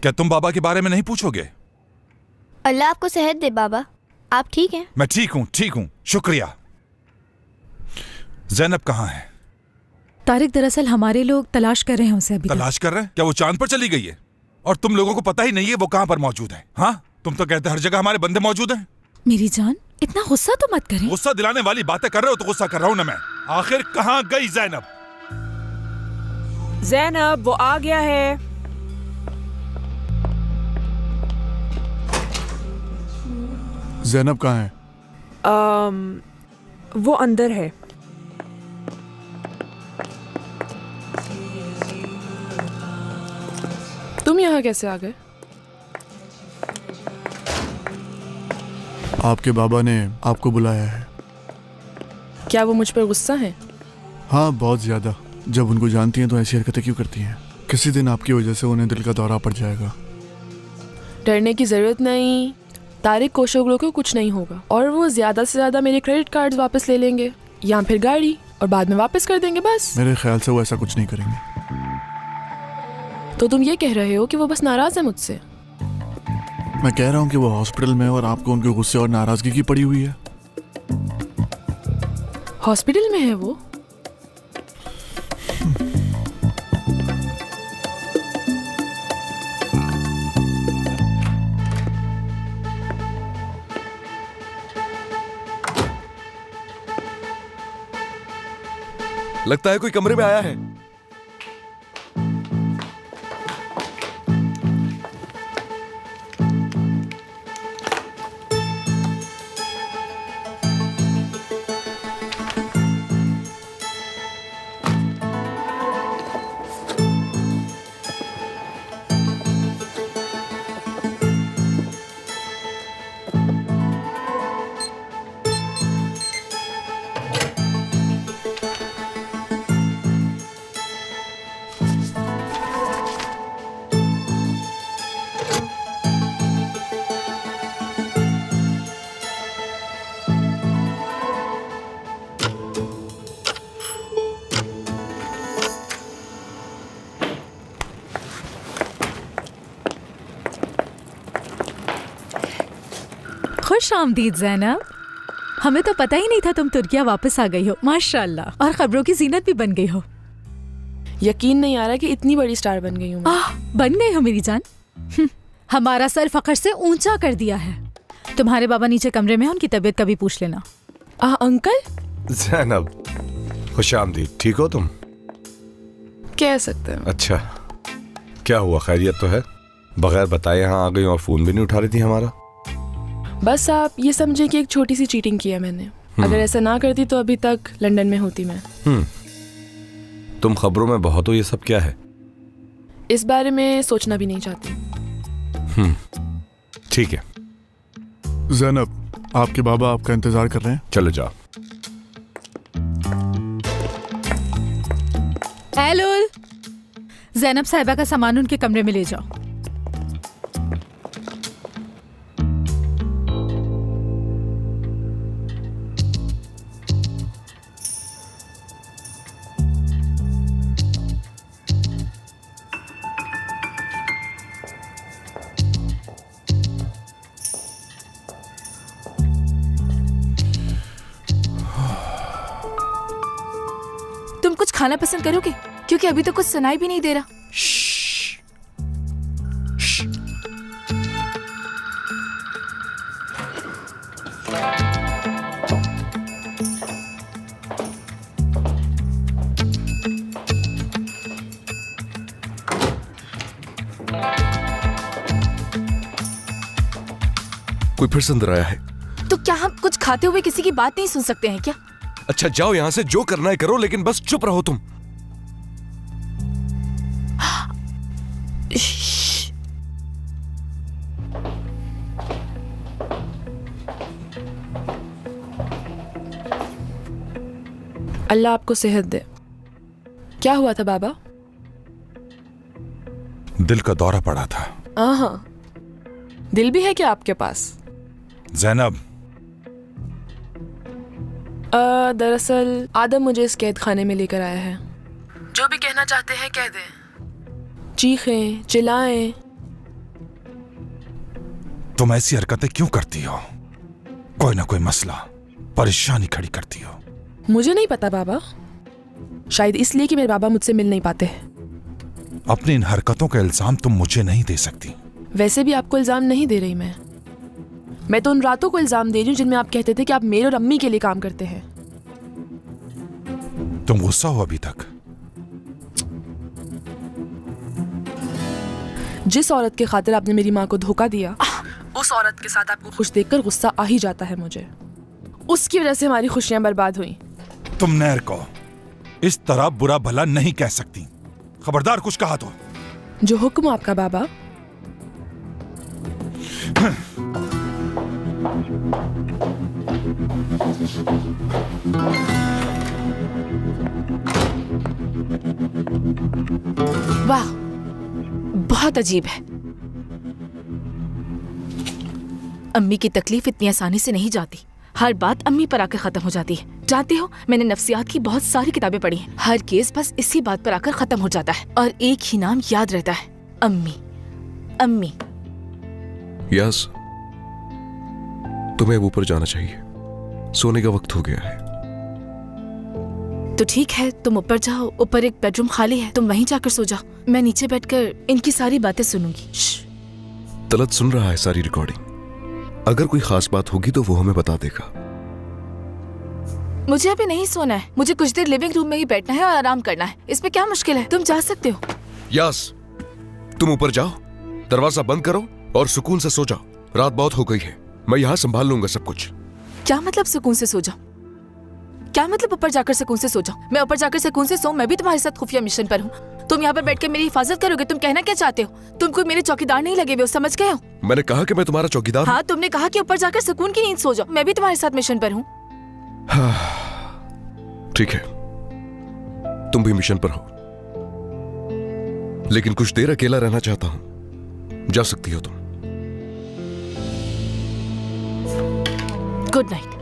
क्या तुम बाबा के बारे में नहीं पूछोगे? अल्लाह आपको सेहत दे बाबा। आप ठीक हैं? मैं ठीक हूँ, शुक्रिया। ज़ैनब कहाँ है? तारिक, दरअसल हमारे लोग तलाश कर रहे हैं उसे अभी। तलाश कर रहे हैं? क्या वो चांद पर चली गई है? और तुम लोगों को पता ही नहीं है वो कहाँ पर मौजूद है? हाँ, तुम तो कहते हर जगह हमारे बंदे मौजूद हैं। मेरी जान, इतना गुस्सा तो मत करें। गुस्सा दिलाने वाली बातें कर रहे हो तो गुस्सा कर रहा हूँ ना मैं। आखिर कहाँ गई ज़ैनब? ज़ैनब, वो आ गया है। ज़ैनब कहाँ है? वो अंदर है। तुम यहाँ कैसे आ गए? आपके बाबा ने आपको बुलाया है। क्या वो मुझ पर गुस्सा है? हाँ, बहुत ज्यादा। जब उनको जानती हैं तो ऐसी हरकतें क्यों करती हैं? किसी दिन आपकी वजह से उन्हें दिल का दौरा पड़ जाएगा। डरने की जरूरत नहीं। तारिक कोशोगलो को कुछ नहीं होगा और वो ज्यादा से ज्यादा मेरे क्रेडिट कार्ड्स वापस ले लेंगे या फिर गाड़ी, और बाद में वापस कर देंगे बस। मेरे ख्याल से वो ऐसा कुछ नहीं करेंगे। तो तुम ये कह रहे हो कि वो बस नाराज है मुझसे? मैं कह रहा हूँ कि वो हॉस्पिटल में और आपको उनके गुस्से और नाराजगी की पड़ी हुई है। हॉस्पिटल में है वो? लगता है कोई कमरे में आया है। खुश आमदीद ज़ैनब। हमें तो पता ही नहीं था तुम तुर्किया वापस आ गई हो, माशाल्लाह, और खबरों की जीनत भी बन गई हो। यकीन नहीं आ रहा कि इतनी बड़ी स्टार बन गई हूँ मैं। बन गई हो मेरी जान। हमारा सर फख्र से ऊंचा कर दिया है। तुम्हारे बाबा नीचे कमरे में हैं, उनकी तबीयत कभी पूछ लेना। अंकल। ज़ैनब, खुश आमदीद। ठीक हो तुम? कह सकते हैं। अच्छा, क्या हुआ? खैरियत तो है? बगैर बताए यहाँ आ गई और फोन भी नहीं उठा रही थी हमारा। बस आप ये समझे कि एक छोटी सी चीटिंग की है मैंने। अगर ऐसा ना करती तो अभी तक लंदन में होती मैं। तुम खबरों में बहुत हो, ये सब क्या है? इस बारे में सोचना भी नहीं चाहती। ठीक है। ज़ैनब, आपके बाबा आपका इंतजार कर रहे हैं। चलो जाओ। एलुल, ज़ैनब साहिबा का सामान उनके कमरे में ले जाओ। तुम कुछ खाना पसंद करोगे? क्योंकि अभी तो कुछ सुनाई भी नहीं दे रहा। कोई फिर से अंदर आया है। तो क्या हम कुछ खाते हुए किसी की बात नहीं सुन सकते हैं क्या? अच्छा जाओ यहाँ से, जो करना है करो, लेकिन बस चुप रहो तुम। अल्लाह आपको सेहत दे। क्या हुआ था बाबा? दिल का दौरा पड़ा था। हाँ, दिल भी है क्या आपके पास? ज़ैनब, दरअसल आदम मुझे इस कैद खाने में लेकर आया है। जो भी कहना चाहते हैं कह दें, चीखें चिल्लाएं। तुम ऐसी हरकतें क्यों करती हो? कोई ना कोई मसला, परेशानी खड़ी करती हो। मुझे नहीं पता बाबा, शायद इसलिए कि मेरे बाबा मुझसे मिल नहीं पाते। अपनी इन हरकतों का इल्जाम तुम मुझे नहीं दे सकती। वैसे भी आपको इल्जाम नहीं दे रही मैं तो उन रातों को इल्जाम दे रही हूँ जिनमें आप कहते थे कि आप मेरे और अम्मी के लिए काम करते हैं। तुम गुस्सा हो अभी तक? जिस औरत के खातिर आपने मेरी माँ को धोखा दिया, उस औरत के साथ आपको खुश देखकर गुस्सा आ ही जाता है मुझे। उसकी वजह से हमारी खुशियां बर्बाद हुई। तुम नहर को इस तरह बुरा भला नहीं कह सकती। खबरदार कुछ कहा तो। जो हुक्म आपका बाबा। वाह, बहुत अजीब है। अम्मी की तकलीफ इतनी आसानी से नहीं जाती। हर बात अम्मी पर आकर खत्म हो जाती है। जानते हो, मैंने नफ्सियात की बहुत सारी किताबें पढ़ी हैं। हर केस बस इसी बात पर आकर खत्म हो जाता है और एक ही नाम याद रहता है, अम्मी। अम्मी। यस, तुम्हें अब ऊपर जाना चाहिए, सोने का वक्त हो गया है। तो ठीक है, तुम ऊपर जाओ। ऊपर एक बेडरूम खाली है, तुम वहीं जाकर सो जाओ। मैं नीचे बैठकर इनकी सारी बातें सुनूंगी। तलत सुन रहा है सारी रिकॉर्डिंग। अगर कोई खास बात होगी तो वो हमें बता देगा। मुझे अभी नहीं सोना है, मुझे कुछ देर लिविंग रूम में ही बैठना है और आराम करना है। इसमें क्या मुश्किल है? तुम जा सकते हो। यास, तुम ऊपर जाओ, दरवाजा बंद करो और सुकून से सो जाओ। रात बहुत हो गई है, मैं यहाँ संभाल लूंगा सब कुछ। क्या मतलब सुकून से सो जाओ? क्या मतलब ऊपर जाकर सुकून से सो जाओ? मैं ऊपर जाकर सुकून से सो? मैं भी तुम्हारे साथ खुफिया मिशन पर हूँ। तुम यहाँ पर बैठकर मेरी हिफाजत करोगे? तुम कहना क्या चाहते हो? तुम कोई मेरे चौकीदार नहीं लगे हुए हो, समझ गए हो? मैंने कहा कि मैं तुम्हारा चौकीदार हूँ। हाँ, तुमने कहा कि ऊपर जाकर सुकून की नींद सो जाओ। मैं भी तुम्हारे साथ मिशन पर हूँ। ठीक है, तुम भी मिशन पर हो, लेकिन कुछ देर अकेला रहना चाहता हूं। जा सकती हो तुम। Good night.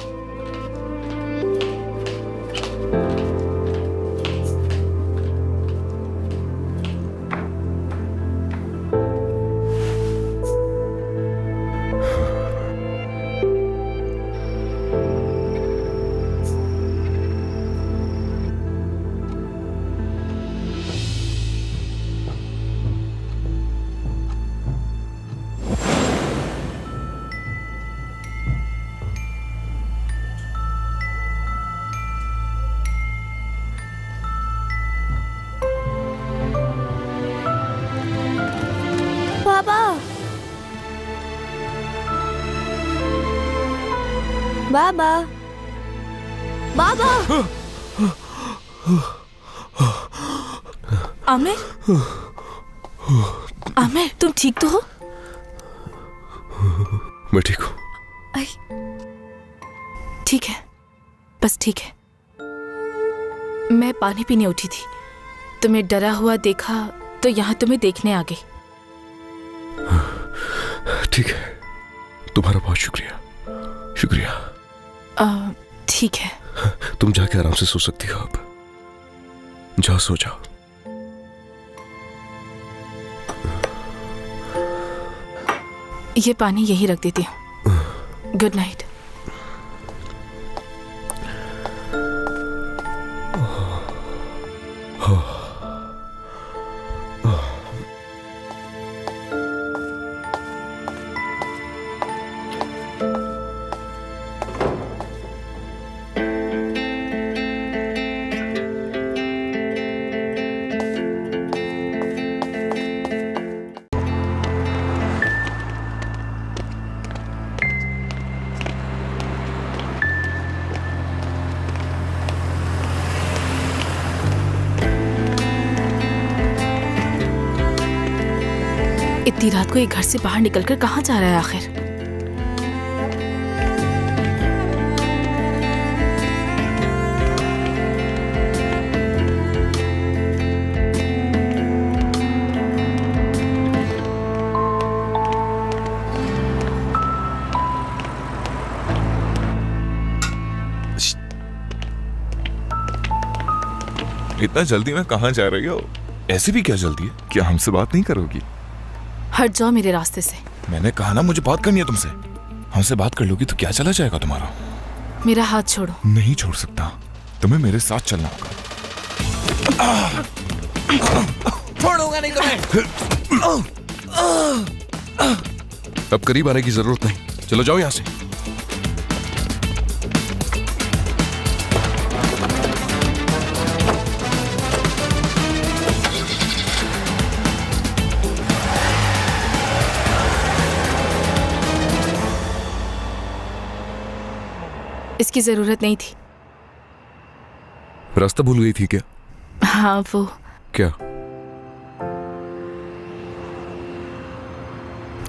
बाबा, बाबा, आमिर, आमिर, तुम ठीक तो हो? मैं ठीक हूँ। ठीक है, बस ठीक है। मैं पानी पीने उठी थी, तुम्हें डरा हुआ देखा तो यहाँ तुम्हें देखने आ गई। ठीक है, तुम्हारा बहुत शुक्रिया। शुक्रिया। ठीक है, तुम जाके आराम से सो सकती हो। अब जाओ, सो जाओ। ये पानी यही रख देती हूँ। Good night. इतनी रात को ये घर से बाहर निकलकर कहाँ जा रहा है आखिर? इतना जल्दी में कहाँ जा रही हो? ऐसे भी क्या जल्दी है? क्या हमसे बात नहीं करोगी? हट जाओ मेरे रास्ते से। मैंने कहा ना मुझे बात करनी है तुमसे। हमसे बात कर लोगी तो क्या चला जाएगा तुम्हारा? मेरा हाथ छोड़ो। नहीं छोड़ सकता, तुम्हें मेरे साथ चलना होगा। छोड़ूंगा नहीं तुम्हें। अब करीब आने की जरूरत नहीं, चलो जाओ यहां से। इसकी जरूरत नहीं थी। रास्ता भूल गई थी क्या? हाँ, वो क्या?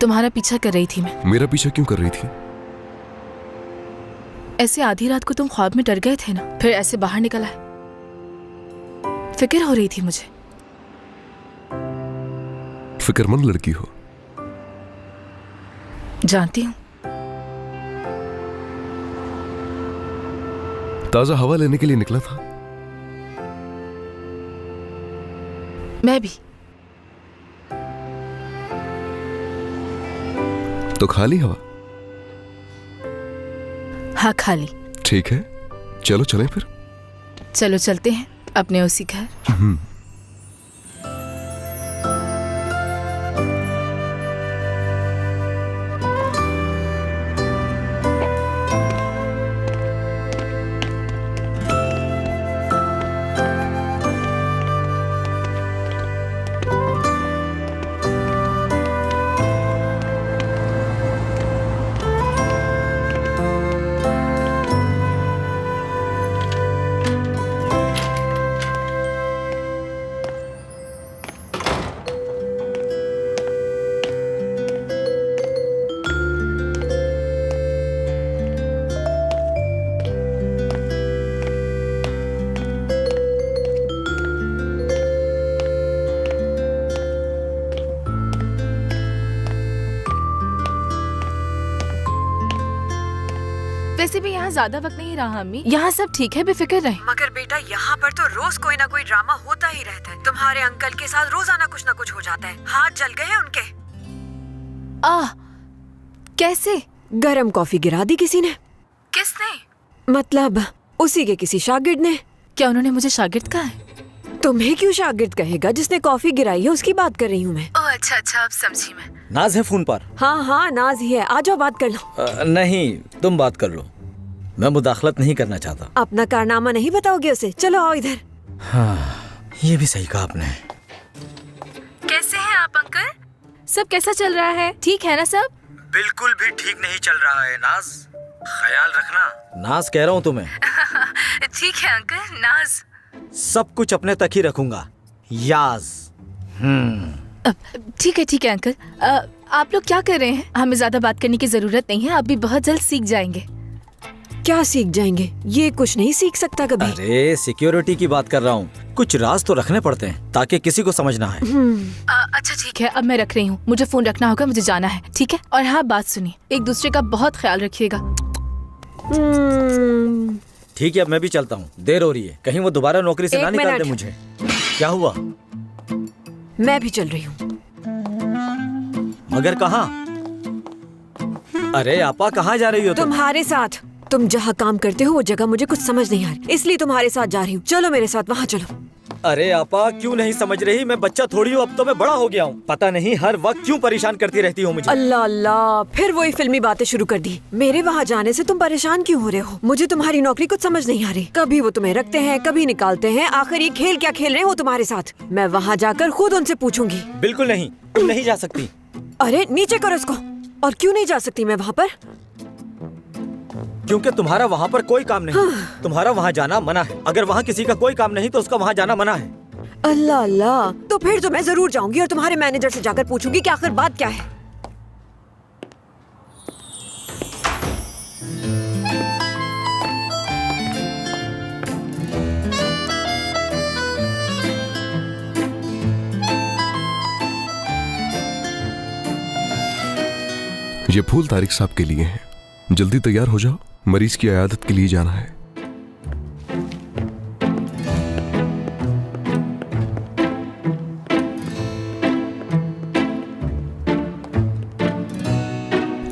तुम्हारा पीछा कर रही थी मैं। मेरा पीछा क्यों कर रही थी? ऐसे आधी रात को तुम ख्वाब में डर गए थे ना, फिर ऐसे बाहर निकल आए। फिक्र हो रही थी मुझे। फिक्रमंद लड़की हो। जानती हूँ। ताजा हवा लेने के लिए निकला था। मैं भी। तो खाली हवा? हाँ, खाली। ठीक है, चलो चलें फिर। चलो चलते हैं अपने उसी घर। वैसे भी यहाँ ज्यादा वक्त नहीं रहा अम्मी, यहाँ सब ठीक है, बेफिक्र रहे। मगर बेटा यहाँ पर तो रोज कोई ना कोई ड्रामा होता ही रहता है। तुम्हारे अंकल के साथ रोजाना कुछ ना कुछ हो जाता है। हाथ जल गए हैं उनके। कैसे? गरम कॉफी गिरा दी किसी ने। किसने? मतलब उसी के किसी शागिर्द ने। क्या उन्होंने मुझे शागिर्द कहा है? तुम्हें क्यों शागिर्द कहेगा? जिसने कॉफी गिराई है उसकी बात कर रही हूँ मैं। ओह अच्छा अच्छा, अब समझी मैं। नाज है फोन पर? हाँ हाँ नाज ही है, आ जाओ बात कर लो। नहीं, तुम बात कर लो, मैं मुदाखलत नहीं करना चाहता। अपना कारनामा नहीं बताओगे उसे? चलो आओ इधर। हाँ, ये भी सही कहा आपने। कैसे हैं आप अंकल? सब कैसा चल रहा है? ठीक है ना सब? बिल्कुल भी ठीक नहीं चल रहा है नाज, ख्याल रखना। नाज कह रहा हूँ तुम्हें। ठीक है अंकल, नाज। सब कुछ अपने तक ही रखूंगा, याज। ठीक है अंकल। आप लोग क्या कर रहे हैं? हमें ज्यादा बात करने की जरूरत नहीं है, आप भी बहुत जल्द सीख जाएंगे। क्या सीख जाएंगे? ये कुछ नहीं सीख सकता कभी। अरे सिक्योरिटी की बात कर रहा हूँ, कुछ राज तो रखने पड़ते हैं ताकि किसी को समझ ना आए। अच्छा ठीक है, अब मैं रख रही हूँ, मुझे फोन रखना होगा, मुझे जाना है। ठीक है? और हाँ बात सुनिए, एक दूसरे का बहुत ख्याल रखिएगा। ठीक है, अब मैं भी चलता हूँ, देर हो रही है, कहीं वो दोबारा नौकरी से ना निकाल दे मुझे। क्या हुआ? मैं भी चल रही हूँ। मगर कहाँ? अरे आपा कहाँ जा रही हो? तुम्हारे साथ। तुम जहाँ काम करते हो वो जगह मुझे कुछ समझ नहीं आ रही, इसलिए तुम्हारे साथ जा रही हूँ। चलो मेरे साथ, वहाँ चलो। अरे आपा क्यों नहीं समझ रही? मैं बच्चा थोड़ी हूँ, अब तो मैं बड़ा हो गया हूँ। पता नहीं हर वक्त क्यों परेशान करती रहती हो मुझे। अल्लाह अल्लाह, फिर वही फिल्मी बातें शुरू कर दी। मेरे वहाँ जाने से तुम परेशान क्यों हो रहे हो? मुझे तुम्हारी नौकरी कुछ समझ नहीं आ रही। कभी वो तुम्हें रखते हैं, कभी निकालते हैं, आखिर ये खेल क्या खेल रहे हैं वो तुम्हारे साथ? मैं वहाँ जाकर खुद उनसे पूछूंगी। बिल्कुल नहीं, तुम नहीं जा सकती। अरे नीचे करो इसको। और क्यों नहीं जा सकती मैं वहाँ पर? क्योंकि तुम्हारा वहाँ पर कोई काम नहीं। तुम्हारा वहाँ जाना मना है। अगर वहाँ किसी का कोई काम नहीं तो उसका वहाँ जाना मना है। अल्लाह अल्लाह, तो फिर तो मैं जरूर जाऊंगी और तुम्हारे मैनेजर से जाकर पूछूंगी कि आखिर बात क्या है। ये फूल तारिक साहब के लिए हैं। जल्दी तैयार हो जाओ, मरीज की इयादत के लिए जाना है।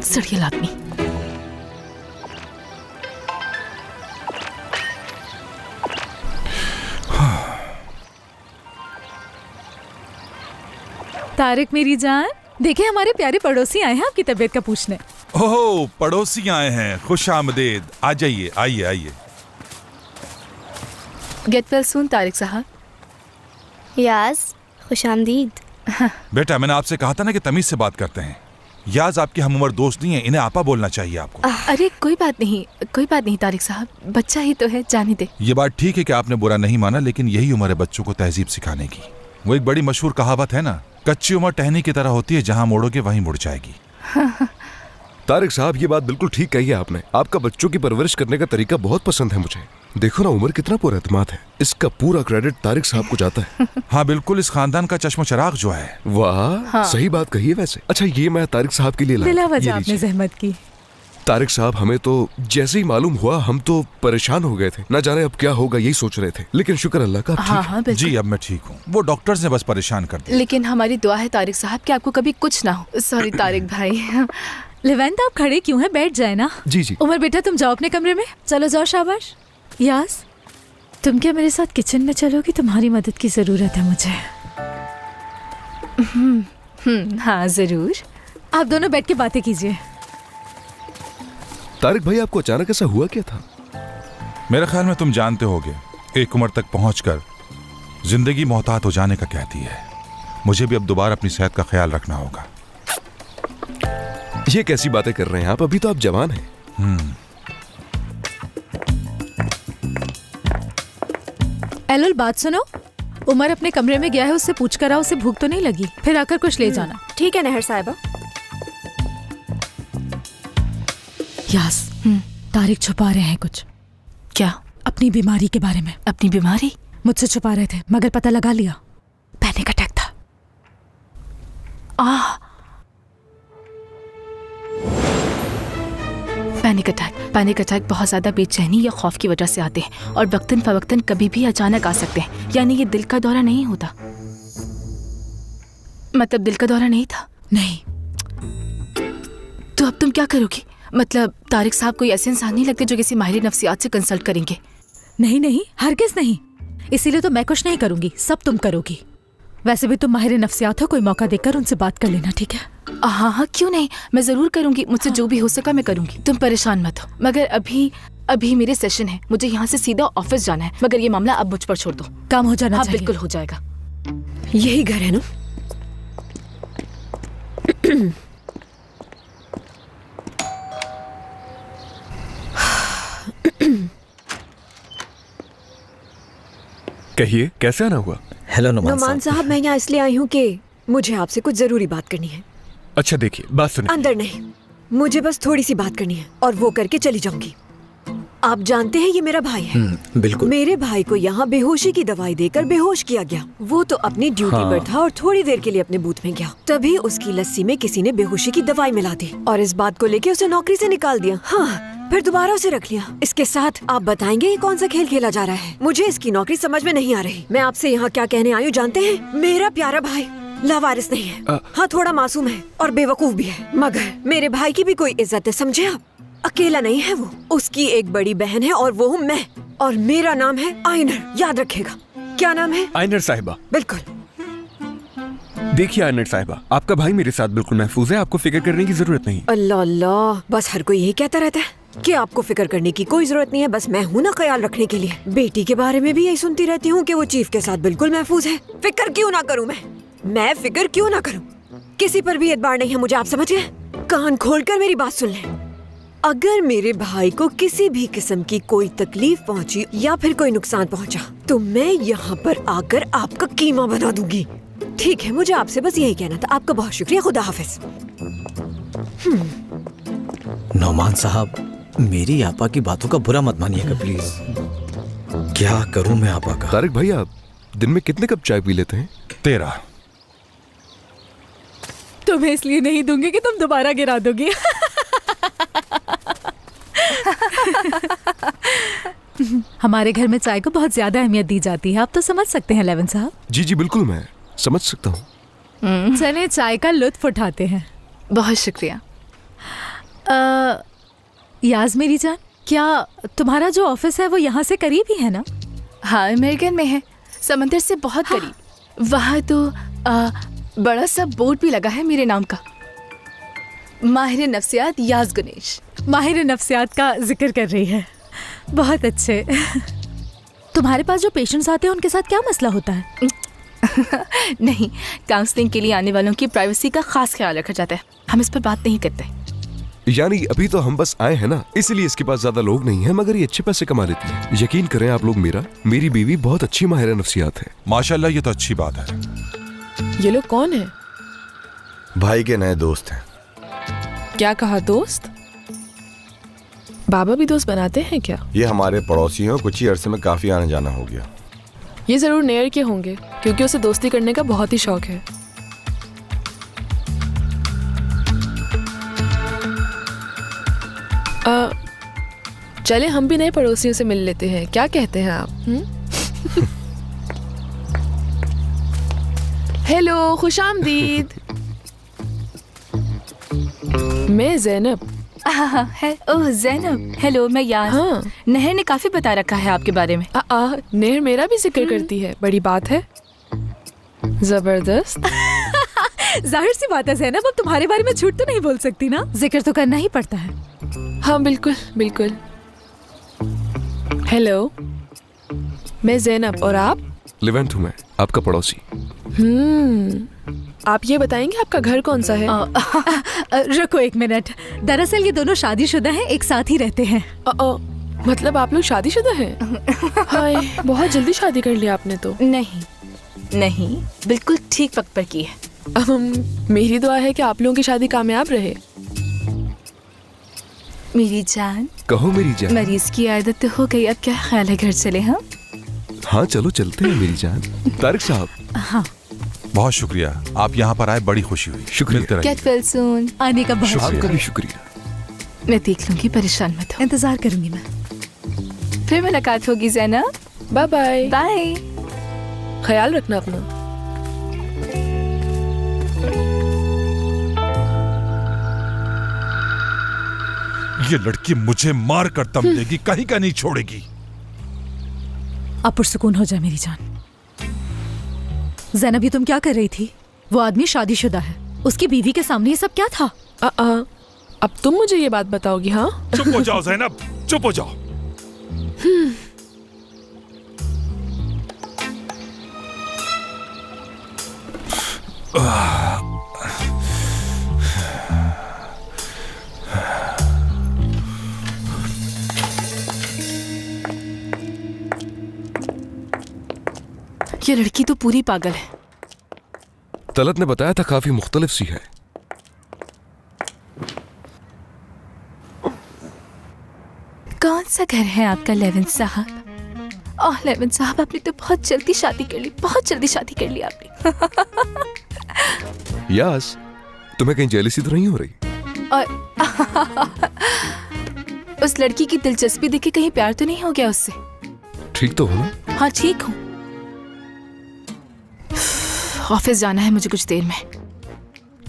सड़ियल आदमी। तारिक मेरी जान, देखिए हमारे प्यारे पड़ोसी आए हैं आपकी तबीयत का पूछने। ओह, पड़ोसी आए हैं, खुश आमदेद। आ जाइए, आइए आइए। गेट वेल सून तारिक साहब। याज, खुशामदीद। बेटा, मैंने आपसे कहा था ना कि तमीज से बात करते हैं। याज आपकी हम उम्र दोस्त नहीं है, इन्हें आपा बोलना चाहिए आपको। अरे कोई बात नहीं तारिक साहब, बच्चा ही तो है, जाने दे। ये बात ठीक है कि आपने बुरा नहीं माना, लेकिन यही उम्र है बच्चों को तहजीब सिखाने की। वो एक बड़ी मशहूर कहावत है ना, कच्ची उम्र टहनी की तरह होती है, जहां मोड़ोगे वहीं मुड़ जाएगी। तारिक साहब, ये बात बिल्कुल ठीक कही है आपने। आपका बच्चों की परवरिश करने का तरीका बहुत पसंद है मुझे। देखो ना उमर कितना पुरअतमाद है, इसका पूरा क्रेडिट तारिक साहब को जाता है। हाँ बिल्कुल, इस खानदान का चश्मो चराग जो है। वाह, हाँ। सही बात कही है वैसे। अच्छा, ये मैं तारिक साहब के लिए लाया। बिला ये वजह आपने लीजिए। जहमत की। तारिक साहब, हमें तो जैसे ही मालूम हुआ हम तो परेशान हो गए थे, ना जाने अब क्या होगा यही सोच रहे थे, लेकिन शुक्र अल्लाह का। हाँ बिल्कुल। जी अब मैं ठीक हूँ। वो डॉक्टर्स ने बस परेशान कर दिया। लेकिन हमारी दुआ है तारिक साहब कि आपको कभी कुछ ना हो। सॉरी तारिक भाई। लेवेंट, आप खड़े क्यों हैं? बैठ जाए ना। जी जी। उमर बेटा, तुम जाओ अपने कमरे में। चलो जाओ, शाबाश। यास, तुम क्या मेरे साथ किचन में चलोगी? तुम्हारी मदद की जरूरत है मुझे। हाँ जरूर। आप दोनों बैठ के बातें कीजिए। तारिक भाई, आपको अचानक ऐसा हुआ क्या था? मेरे ख्याल में तुम जानते होगे, एक उम्र तक पहुंचकर जिंदगी मोहतात हो जाने का कहती है। मुझे भी अब दोबारा अपनी सेहत का ख्याल रखना होगा। ये कैसी बातें कर रहे हैं आप? अभी तो आप जवान हैं। एलोल, बात सुनो। उमर अपने कमरे में गया है, उससे पूछ कर आओ उसे भूख तो नहीं लगी, फिर आकर कुछ ले जाना। ठीक है नहर साहिबा। यास, तारिक छुपा रहे हैं कुछ। क्या? अपनी बीमारी के बारे में। अपनी बीमारी? मुझसे छुपा रहे थे, मगर पता लगा लिया। पैनिक अटैक था। Panic attack? पैनिक अटैक बहुत ज़्यादा बेचैनी या खौफ की वजह से आते हैं और वक्तन फवक्तन कभी भी अचानक आ सकते हैं। यानी ये दिल का दौरा नहीं होता। मतलब दिल का दौरा नहीं था। नहीं। तो अब तुम क्या करोगी? मतलब तारिक साहब कोई ऐसे इंसान नहीं लगते जो किसी माहिर नफ्सियात से कंसल्ट करेंगे? नहीं नहीं, हरगिज़ नहीं। इसीलिए तो मैं कुछ नहीं करूंगी, सब तुम करोगी। वैसे भी तुम माहिर नफ्सियात हो, कोई मौका देकर उनसे बात कर लेना, ठीक है? हाँ हाँ, क्यों नहीं, मैं जरूर करूंगी। मुझसे जो भी हो सका मैं करूंगी, तुम परेशान मत हो। मगर अभी मेरे सेशन है, मुझे यहाँ से सीधा ऑफिस जाना है। मगर ये मामला अब मुझ पर छोड़ दो। काम हो जाना हाँ चाहिए। बिल्कुल हो जाएगा। यही घर है ना? कहिए, कैसे आना हुआ? हेलो नुमान साहब, मैं यहाँ इसलिए आई हूँ कि मुझे आपसे कुछ जरूरी बात करनी है। अच्छा देखिए, बात सुनिए। अंदर नहीं, मुझे बस थोड़ी सी बात करनी है और वो करके चली जाऊंगी। आप जानते हैं ये मेरा भाई है। बिल्कुल। मेरे भाई को यहाँ बेहोशी की दवाई देकर बेहोश किया गया। वो तो अपनी ड्यूटी हाँ। पर था और थोड़ी देर के लिए अपने बूथ में गया, तभी उसकी लस्सी में किसी ने बेहोशी की दवाई मिला दी और इस बात को लेके उसे नौकरी से निकाल दिया। हाँ, फिर दोबारा उसे रख लिया। इसके साथ आप बताएंगे ये कौन सा खेल खेला जा रहा है? मुझे इसकी नौकरी समझ में नहीं आ रही। मैं आपसे यहाँ क्या कहने आई हूँ जानते हैं? मेरा प्यारा भाई लावारिस नहीं है। हाँ, थोड़ा मासूम है और बेवकूफ भी है, मगर मेरे भाई की भी कोई इज्जत है, समझे आप? अकेला नहीं है वो, उसकी एक बड़ी बहन है और वो हूँ मैं। और मेरा नाम है आइनर, याद रखेगा। क्या नाम है? आइनर साहिबा। बिल्कुल। देखिए आइनर साहिबा, आपका भाई मेरे साथ बिल्कुल महफूज है, आपको फिक्र करने की जरूरत नहीं। अल्लाह अल्लाह, बस हर कोई यही कहता रहता है कि आपको फिक्र करने की कोई जरूरत नहीं है, बस मैं हूँ ना ख्याल रखने के लिए। बेटी के बारे में भी यही सुनती रहती हूँ कि वो चीफ के साथ बिल्कुल महफूज है। फिक्र क्यों ना करूँ मैं फिक्र क्यों ना करूँ? किसी पर भी एतबार नहीं है मुझे, आप समझ गए? कान खोलकर मेरी बात सुन लें। अगर मेरे भाई को किसी भी किस्म की कोई तकलीफ पहुंची या फिर कोई नुकसान पहुंचा तो मैं यहाँ पर आकर आपका कीमा बना दूंगी। ठीक है, मुझे आपसे बस यही कहना था। आपका बहुत शुक्रिया, खुदा हाफिज। नौमान साहब, मेरी आपा की बातों का बुरा मत मानिएगा प्लीज। क्या करूं मैं आपा का? तारिक भाई, आप दिन में कितने कप चाय पी लेते हैं? 13। तुम्हें इसलिए नहीं दूंगी कि तुम दोबारा गिरा दोगी। हमारे घर में चाय को बहुत ज्यादा अहमियत दी जाती है, आप तो समझ सकते हैं लेवन साहब। जी जी बिल्कुल, मैं समझ सकता हूँ। चले चाय का लुत्फ उठाते हैं। बहुत शुक्रिया। याज मेरी जान, क्या तुम्हारा जो ऑफिस है वो यहाँ से करीब ही है ना? हाँ, अमेरिकन में है, समंदर से बहुत करीब। वहाँ तो बड़ा सा बोर्ड भी लगा है मेरे नाम का, माहिर नफ्सियात याज गणेश। माहिर नफ्सियात का जिक्र कर रही है, बहुत अच्छे। तुम्हारे पास जो पेशेंट्स आते हैं उनके साथ क्या मसला होता है? नहीं, काउंसलिंग के लिए आने वालों की प्राइवेसी का खास ख्याल रखा जाता है, हम इस पर बात नहीं करते। यानी अभी तो हम बस आए हैं ना, इसलिए इसके पास ज्यादा लोग नहीं हैं, मगर ये अच्छे पैसे कमा लेती है। यकीन करें आप लोग, मेरी बीवी बहुत अच्छी माहिर नफ्सियात है। माशाल्लाह, ये तो अच्छी बात है। ये लोग कौन है? भाई के नए दोस्त हैं। क्या कहा, दोस्त? बाबा भी दोस्त बनाते हैं क्या? ये हमारे पड़ोसी हैं, कुछ ही अरसे में काफी आने जाना हो गया। ये जरूर नेयर के होंगे, क्योंकि उसे दोस्ती करने का बहुत ही शौक है। चले हम भी नए पड़ोसियों से मिल लेते हैं, क्या कहते हैं आप? हेलो, खुशामदीद। मैं ज़ैनब। है, ओह ज़ैनब, हेलो, मैं याद। हाँ, नहर ने काफी बता रखा है आपके बारे में। नहर मेरा भी जिक्र करती है, बड़ी बात है। जबरदस्त। जाहिर सी बात है ज़ैनब, अब तुम्हारे बारे में झूठ तो नहीं बोल सकती ना, जिक्र तो करना ही पड़ता है। हाँ बिल्कुल बिल्कुल। हेलो, मैं ज़ैनब, और आप? लिवेंट हूँ मैं, आपका पड़ोसी। आप ये बताएंगे आपका घर कौन सा है? रुको एक मिनट, दरअसल ये दोनों शादीशुदा हैं, एक साथ ही रहते हैं। मतलब आप लोग शादीशुदा हैं? हाय, बहुत जल्दी शादी कर लिया आपने तो। नहीं, बिल्कुल ठीक वक्त पर की है। मेरी दुआ है कि आप लोगों की शादी कामयाब रहे। मेरी जान। कहो मेरी जान। मरीज की आदत तो हो गई, अब क्या ख्याल है घर चले? हाँ चलो चलते हैं मेरी जान। तारिक साहब। हाँ, बहुत शुक्रिया, आप यहाँ पर आए, बड़ी खुशी हुई। शुक्रिया। Get well soon. आने का बहुत आपका भी शुक्रिया। मैं देख लूंगी, परेशान मत हो। इंतजार करूंगी मैं। फिर मुलाकात होगी ज़ैनब। Bye bye. बाय। ख्याल रखना अपना। ये लड़की मुझे मार कर दम देगी, कहीं का नहीं छोड़ेगी। अब पुरसुकून हो जाए मेरी जान। ज़ैनब, ये तुम क्या कर रही थी? वो आदमी शादीशुदा है, उसकी बीवी के सामने ये सब क्या था? अब तुम मुझे ये बात बताओगी? हाँ, चुप हो जाओ ज़ैनब, चुप हो जाओ। ये लड़की तो पूरी पागल है। तलत ने बताया था काफी मुख्तलिफ सी है। कौन सा घर है आपका लेविन साहब? ओह लेविन साहब, आपने तो बहुत जल्दी शादी कर ली, बहुत जल्दी शादी कर ली आपने। यास, तुम्हें कहीं जेलसी तो नहीं हो रही? और उस लड़की की दिलचस्पी देख के कहीं प्यार तो नहीं हो गया उससे? ठीक तो हो ना? हाँ ठीक हूँ। ऑफिस जाना है मुझे कुछ देर में।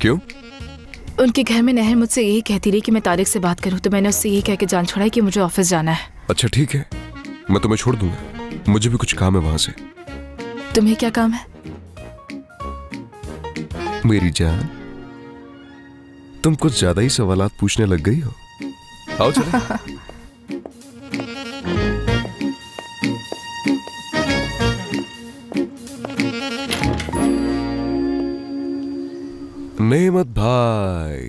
क्यों? उनके घर में नहर मुझसे यही कहती रही कि मैं तारिक से बात करूं, तो मैंने उससे यही कह के जान छोड़ा कि मुझे ऑफिस जाना है। अच्छा ठीक है, मैं तुम्हें छोड़ दूंगा, मुझे भी कुछ काम है वहां से। तुम्हें क्या काम है? मेरी जान, तुम कुछ ज्यादा ही सवालात पूछने लग गई हो। आओ चलो। नेमत भाई,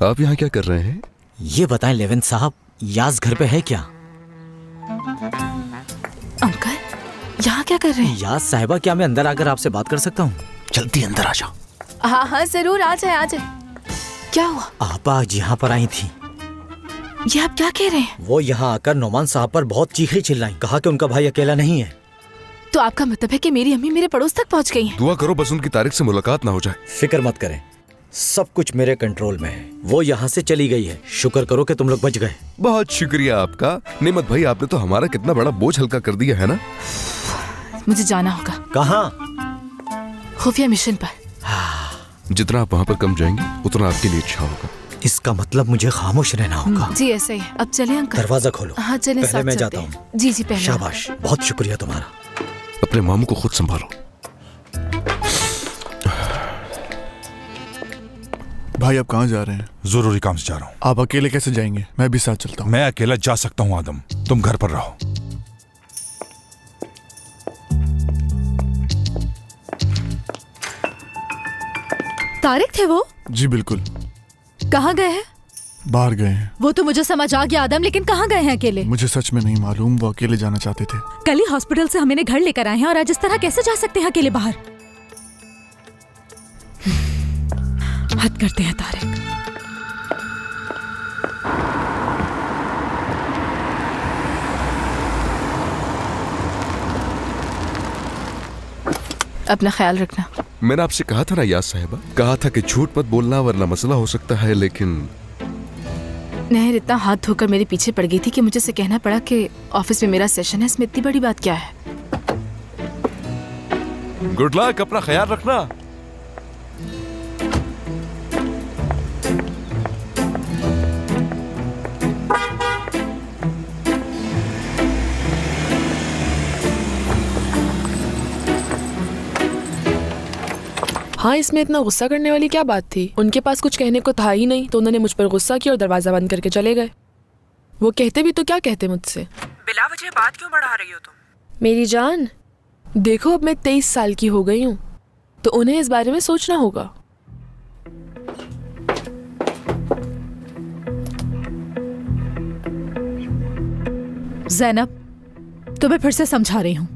आप यहाँ क्या कर रहे हैं? ये बताएं लेविन साहब, यास घर पे है क्या? अंकल, यहाँ क्या कर रहे हैं? यास साहिबा, क्या मैं अंदर आकर आपसे बात कर सकता हूँ? जल्दी अंदर आ जाओ। हाँ हाँ जरूर, आ जाए आ जाए। क्या हुआ? आप आज यहाँ पर आई थी। ये आप क्या कह रहे हैं? वो यहाँ आकर नोमान साहब पर बहुत चीखें चिल्लाई, कहा कि उनका भाई अकेला नहीं है। तो आपका मतलब है कि मेरी अम्मी मेरे पड़ोस तक पहुँच गई हैं? दुआ करो बस उनकी तारिक से मुलाकात ना हो जाए। फिक्र मत करें, सब कुछ मेरे कंट्रोल में है। वो यहाँ से चली गई है, शुक्र करो कि तुम लोग बच गए। बहुत शुक्रिया आपका नेमत भाई, आपने तो हमारा कितना बड़ा बोझ हल्का कर दिया है ना। मुझे जाना होगा। कहाँ? खुफिया मिशन पर। जितना आप वहाँ पर कम जाएंगे उतना आपके लिए अच्छा होगा। इसका मतलब मुझे खामोश रहना होगा। जी ऐसा ही है। अब चले अंकल। दरवाजा खोलो। हाँ चले, पहले मैं जाता हूँ। जी जी पहले। शाबाश, बहुत शुक्रिया तुम्हारा। अपने मामू को खुद संभालो। भाई आप कहाँ जा रहे हैं? जरूरी काम से जा रहा हूँ। आप अकेले कैसे जाएंगे? मैं भी साथ चलता हूँ। मैं अकेला जा सकता हूँ आदम, तुम घर पर रहो। तारिक थे वो? जी बिल्कुल। कहाँ गए हैं? बाहर गए हैं। वो तो मुझे समझ आ गया आदम, लेकिन कहाँ गए हैं अकेले? मुझे सच में नहीं मालूम, वो अकेले जाना चाहते थे। कल ही हॉस्पिटल से हम इन्हें घर लेकर आए हैं और आज इस तरह कैसे जा सकते हैं अकेले बाहर? हद करते हैं तारिक। अपना ख्याल रखना। मैंने आपसे कहा था ना यास साहिबा, कहा था कि झूठ मत बोलना वरना मसला हो सकता है, लेकिन नहर इतना हाथ धोकर मेरे पीछे पड़ गई थी कि मुझे से कहना पड़ा कि ऑफिस में मेरा सेशन है। इसमें इतनी बड़ी बात क्या है? गुड लक, अपना ख्याल रखना। हाँ, इसमें इतना गुस्सा करने वाली क्या बात थी? उनके पास कुछ कहने को था ही नहीं, तो उन्होंने मुझ पर गुस्सा किया और दरवाजा बंद करके चले गए। वो कहते भी तो क्या कहते मुझसे। बिला वजह बात क्यों बढ़ा रही हो तुम? मेरी जान, देखो अब मैं 23 साल की हो गई हूँ, तो उन्हें इस बारे में सोचना होगा। ज़ैनब, तुम्हें फिर से समझा रही हूँ,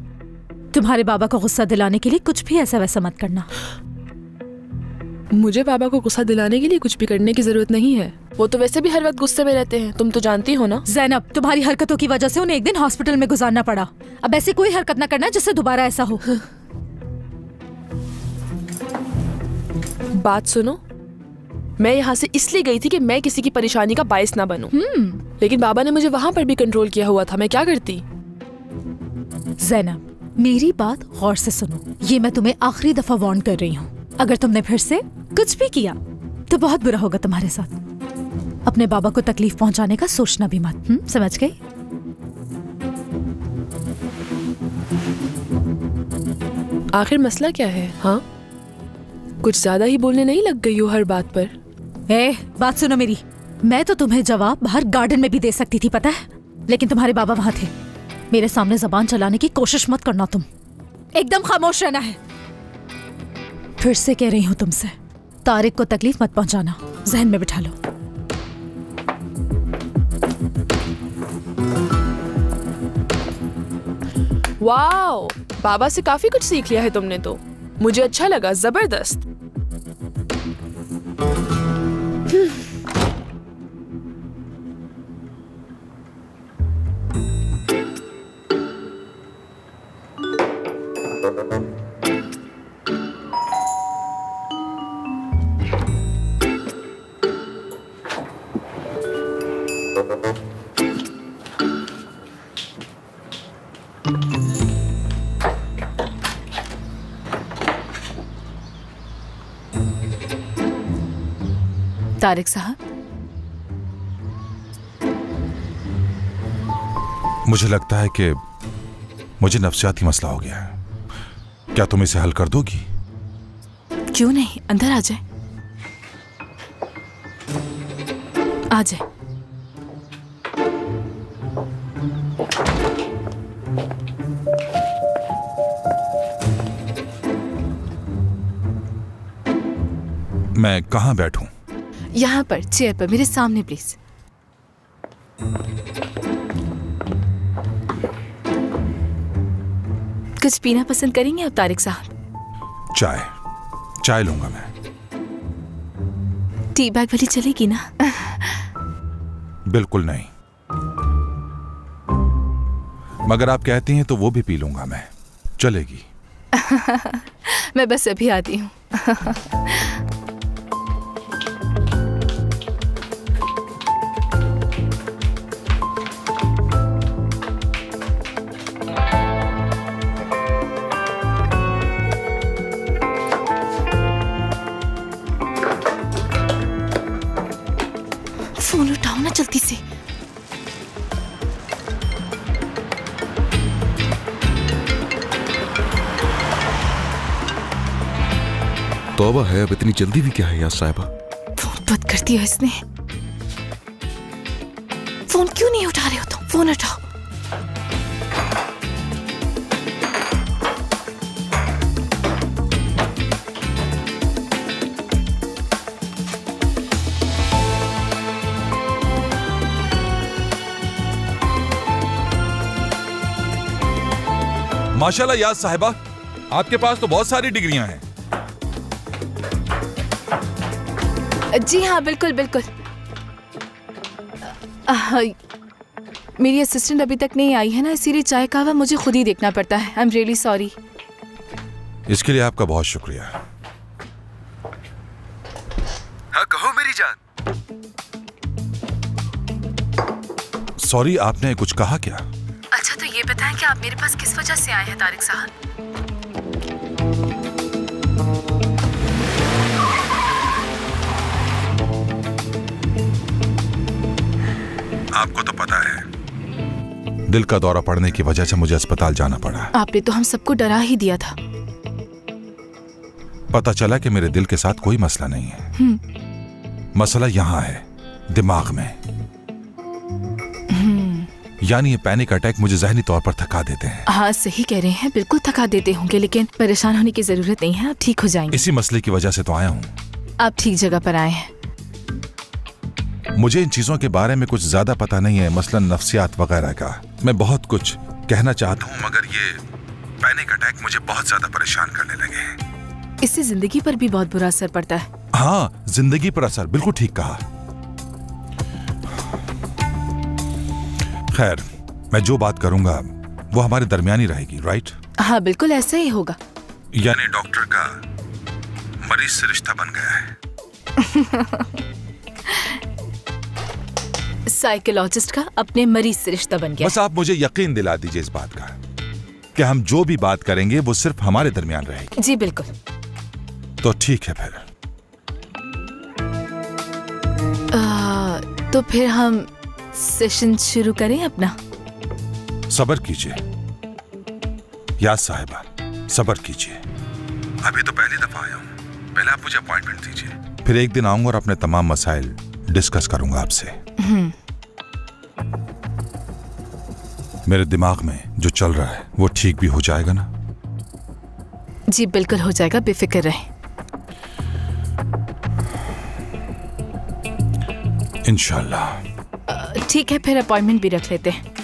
तुम्हारे बाबा को गुस्सा दिलाने के लिए कुछ भी ऐसा वैसा मत करना। मुझे बाबा को गुस्सा दिलाने के लिए कुछ भी करने की जरूरत नहीं है। वो तो वैसे भी हर वक्त गुस्से में रहते हैं, तुम तो जानती हो ना। ज़ैनब, तुम्हारी हरकतों की वजह से उन्हें एक दिन हॉस्पिटल में गुजारना पड़ा। अब ऐसी कोई हरकत ना करना जिससे दोबारा ऐसा हो। बात सुनो, मैं यहाँ से इसलिए गई थी कि मैं किसी की परेशानी का बायस ना बनूं। लेकिन बाबा ने मुझे वहाँ पर भी कंट्रोल किया हुआ था, मैं क्या करती? जैनब, मेरी बात गौर से सुनो। ये मैं तुम्हें आखिरी दफा वार्न कर रही हूँ। अगर तुमने फिर से कुछ भी किया तो बहुत बुरा होगा तुम्हारे साथ। अपने बाबा को तकलीफ पहुंचाने का सोचना भी मत। समझ गई? आखिर मसला क्या है? हाँ, कुछ ज्यादा ही बोलने नहीं लग गई हो हर बात पर। बात सुनो मेरी। मैं तो तुम्हें जवाब बाहर गार्डन में भी दे सकती थी, पता है, लेकिन तुम्हारे बाबा वहां थे। मेरे सामने जबान चलाने की कोशिश मत करना, तुम एकदम खामोश रहना है। फिर से कह रही हूं तुमसे, तारिक को तकलीफ मत पहुंचाना, जहन में बिठा लो। वाओ, बाबा से काफी कुछ सीख लिया है तुमने तो। मुझे अच्छा लगा, जबरदस्त। तारिक साहब, मुझे लगता है कि मुझे नफ्सियाती मसला हो गया है। क्या तुम इसे हल कर दोगी? क्यों नहीं, अंदर आ जाए। आ जाए। मैं कहाँ बैठूं? यहाँ पर, चेयर पर, मेरे सामने प्लीज। कुछ पीना पसंद करेंगे आप तारिक साहब? चाय लूंगा मैं। टी बैग वाली चलेगी ना? बिल्कुल नहीं, मगर आप कहती हैं तो वो भी पी लूंगा मैं। चलेगी? मैं बस अभी आती हूँ। फोन उठाओ ना जल्दी से। तौबा है, अब इतनी जल्दी भी क्या है यार साहिबा? फोन बंद कर दिया इसने। फोन क्यों नहीं उठा रहे हो तुम? फोन उठाओ। माशाल्लाह याद साहिबा, आपके पास तो बहुत सारी डिग्रियां हैं। जी हाँ, बिल्कुल बिल्कुल। मेरी असिस्टेंट अभी तक नहीं आई है ना, इसीलिए चाय कहवा मुझे खुद ही देखना पड़ता है। I am really sorry. इसके लिए आपका बहुत शुक्रिया। हाँ कहो मेरी जान। सॉरी, आपने कुछ कहा क्या? अच्छा तो ये बताएं कि आप मेरे पास किस वजह से आए हैं तारिक साहब? आपको तो पता है, दिल का दौरा पड़ने की वजह से मुझे अस्पताल जाना पड़ा। आपने तो हम सबको डरा ही दिया था। पता चला कि मेरे दिल के साथ कोई मसला नहीं है। मसला यहाँ है, दिमाग में। यानी ये पैनिक अटैक मुझे जहनी तौर पर थका देते हैं। हाँ सही कह रहे हैं, बिल्कुल थका देते होंगे, लेकिन परेशान होने की जरूरत नहीं है, आप ठीक हो जाएंगे। इसी मसले की वजह से तो आया हूँ। आप ठीक जगह पर आए हैं। मुझे इन चीजों के बारे में कुछ ज्यादा पता नहीं है, मसलन नफ्सियात वगैरह का। मैं बहुत कुछ कहना चाहता हूँ, मगर ये पैनिक अटैक मुझे बहुत ज्यादा परेशान करने लगे हैं। इससे जिंदगी पर भी बहुत बुरा असर पड़ता है। हाँ, जिंदगी पर असर, बिल्कुल ठीक कहा। खैर, मैं जो बात करूंगा वो हमारे दरमियान ही रहेगी, राइट? हाँ बिल्कुल ऐसा ही होगा। यानी डॉक्टर का मरीज से रिश्ता बन गया है। साइकोलॉजिस्ट का अपने मरीज से रिश्ता बन गया। बस आप मुझे यकीन दिला दीजिए इस बात का कि हम जो भी बात करेंगे वो सिर्फ हमारे दरमियान रहेगी। जी बिल्कुल। तो ठीक है फिर। तो फिर हम सेशन शुरू करें अपना। सब्र कीजिए याद साहिबा, सब्र कीजिए। अभी तो पहली दफा आया हूं, पहले आप मुझे अपॉइंटमेंट दीजिए, फिर एक दिन आऊंगा और अपने तमाम मसाइल डिस्कस करूंगा आपसे। मेरे दिमाग में जो चल रहा है वो ठीक भी हो जाएगा ना? जी बिल्कुल हो जाएगा, बेफिक्र रहे। इंशाल्लाह। ठीक है, फिर अपॉइंटमेंट भी रख लेते हैं।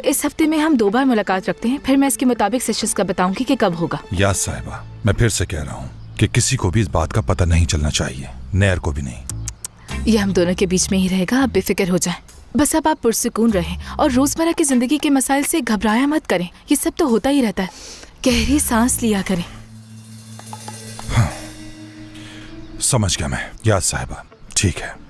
इस हफ्ते में हम 2 बार मुलाकात रखते हैं, फिर मैं इसके मुताबिक सेशंस का बताऊंगी कि कब होगा। याद साहिबा, मैं फिर से कह रहा हूँ कि किसी को भी इस बात का पता नहीं चलना चाहिए, नैर को भी नहीं। ये हम दोनों के बीच में ही रहेगा, आप बेफिक्र हो जाएं। बस अब आप पुरसुकून रहें और रोजमर्रा की जिंदगी के मसाइल से घबराया मत करें, ये सब तो होता ही रहता है। गहरी सांस लिया करें। हाँ, समझ गया मैं याद साहिबा, ठीक है।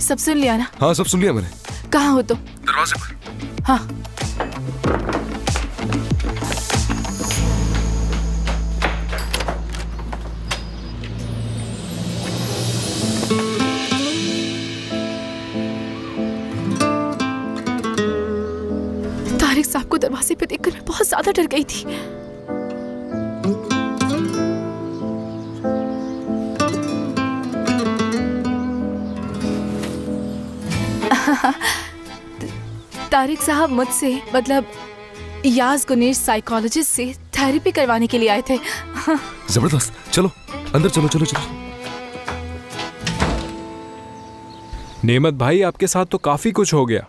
सब सुन लिया ना? हाँ सब सुन लिया मैंने। कहाँ हो तो? दरवाजे पर। हाँ। तारिक साहब को दरवाजे पे देखकर मैं बहुत ज्यादा डर गई थी। तारिक साहब मुझसे मतलब याज गुनेश साइकोलॉजिस्ट से थेरेपी करवाने के लिए आए थे। जबरदस्त, चलो अंदर चलो चलो चलो। नेमत भाई, आपके साथ तो काफी कुछ हो गया।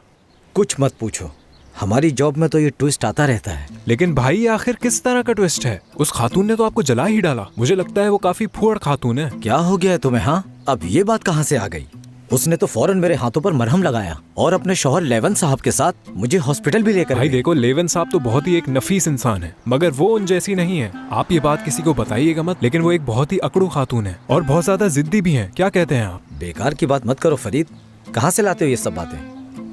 कुछ मत पूछो, हमारी जॉब में तो ये ट्विस्ट आता रहता है। लेकिन भाई ये आखिर किस तरह का ट्विस्ट है? उस खातून ने तो आपको जला ही डाला। मुझे लगता है वो काफी फुअड़ खातून है। क्या हो गया है तुम्हें? हाँ, अब ये बात कहाँ से आ गई? उसने तो फौरन मेरे हाथों पर मरहम लगाया और अपने शौहर लेवन साहब के साथ मुझे हॉस्पिटल भी लेकर भाई देखो, लेवन साहब तो बहुत ही एक नफीस इंसान है, मगर वो उन जैसी नहीं है। आप ये बात किसी को बताइएगा मत, लेकिन वो एक बहुत ही अकड़ू खातून है और बहुत ज्यादा जिद्दी भी है। क्या कहते हैं आप? बेकार की बात मत करो फरीद, कहाँ से लाते हो ये सब बातें?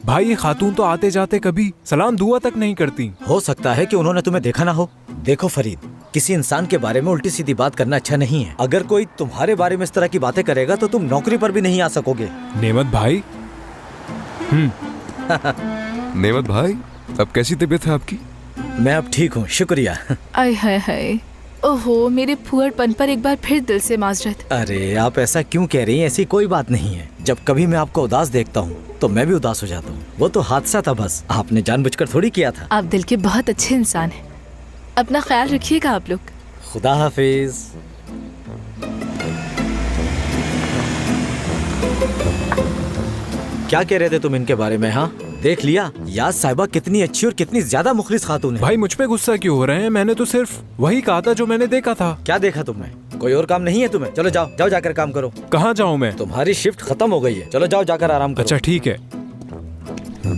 भाई ये खातून तो आते जाते कभी सलाम दुआ तक नहीं करती। हो सकता है कि उन्होंने तुम्हें देखा ना हो। देखो फरीद, किसी इंसान के बारे में उल्टी सीधी बात करना अच्छा नहीं है। अगर कोई तुम्हारे बारे में इस तरह की बातें करेगा तो तुम नौकरी पर भी नहीं आ सकोगे। नेमत भाई। नेमत भाई, अब कैसी तबीयत है आपकी? मैं अब ठीक हूँ, शुक्रिया। आय हाय हाय, ओहो मेरे फुअड़पन पर एक बार फिर दिल से माजरत। अरे आप ऐसा क्यों कह रही हैं? ऐसी कोई बात नहीं है। जब कभी मैं आपको उदास देखता हूँ तो मैं भी उदास हो जाता हूँ। वो तो हादसा था बस, आपने जानबूझकर थोड़ी किया था। आप दिल के बहुत अच्छे इंसान हैं। अपना ख्याल रखिएगा आप लोग। खुदा हाफिज। क्या कह रहे थे तुम इनके बारे में? हाँ देख लिया, याद साहिबा कितनी अच्छी और कितनी ज्यादा मुखलिस खातून है। भाई मुझ पे गुस्सा क्यों हो रहे हैं? मैंने तो सिर्फ वही कहा था जो मैंने देखा था। क्या देखा तुमने? कोई और काम नहीं है तुम्हें? चलो जाओ जाओ जाकर काम करो। कहाँ जाऊँ मैं? तुम्हारी शिफ्ट खत्म हो गई है, चलो जाओ जाकर आराम करो। अच्छा ठीक है।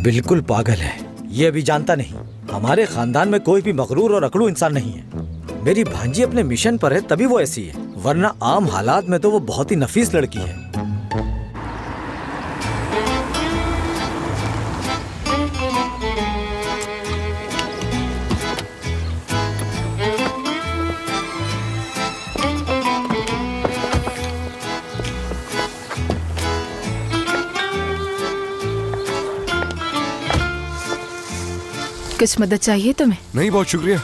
बिल्कुल पागल है ये, अभी जानता नहीं। हमारे खानदान में कोई भी मगरूर और अकड़ू इंसान नहीं है। मेरी भांजी अपने मिशन पर है तभी वो ऐसी है, वरना आम हालात में तो वो बहुत ही नफीस लड़की है। कुछ मदद चाहिए तुम्हें? नहीं, बहुत शुक्रिया,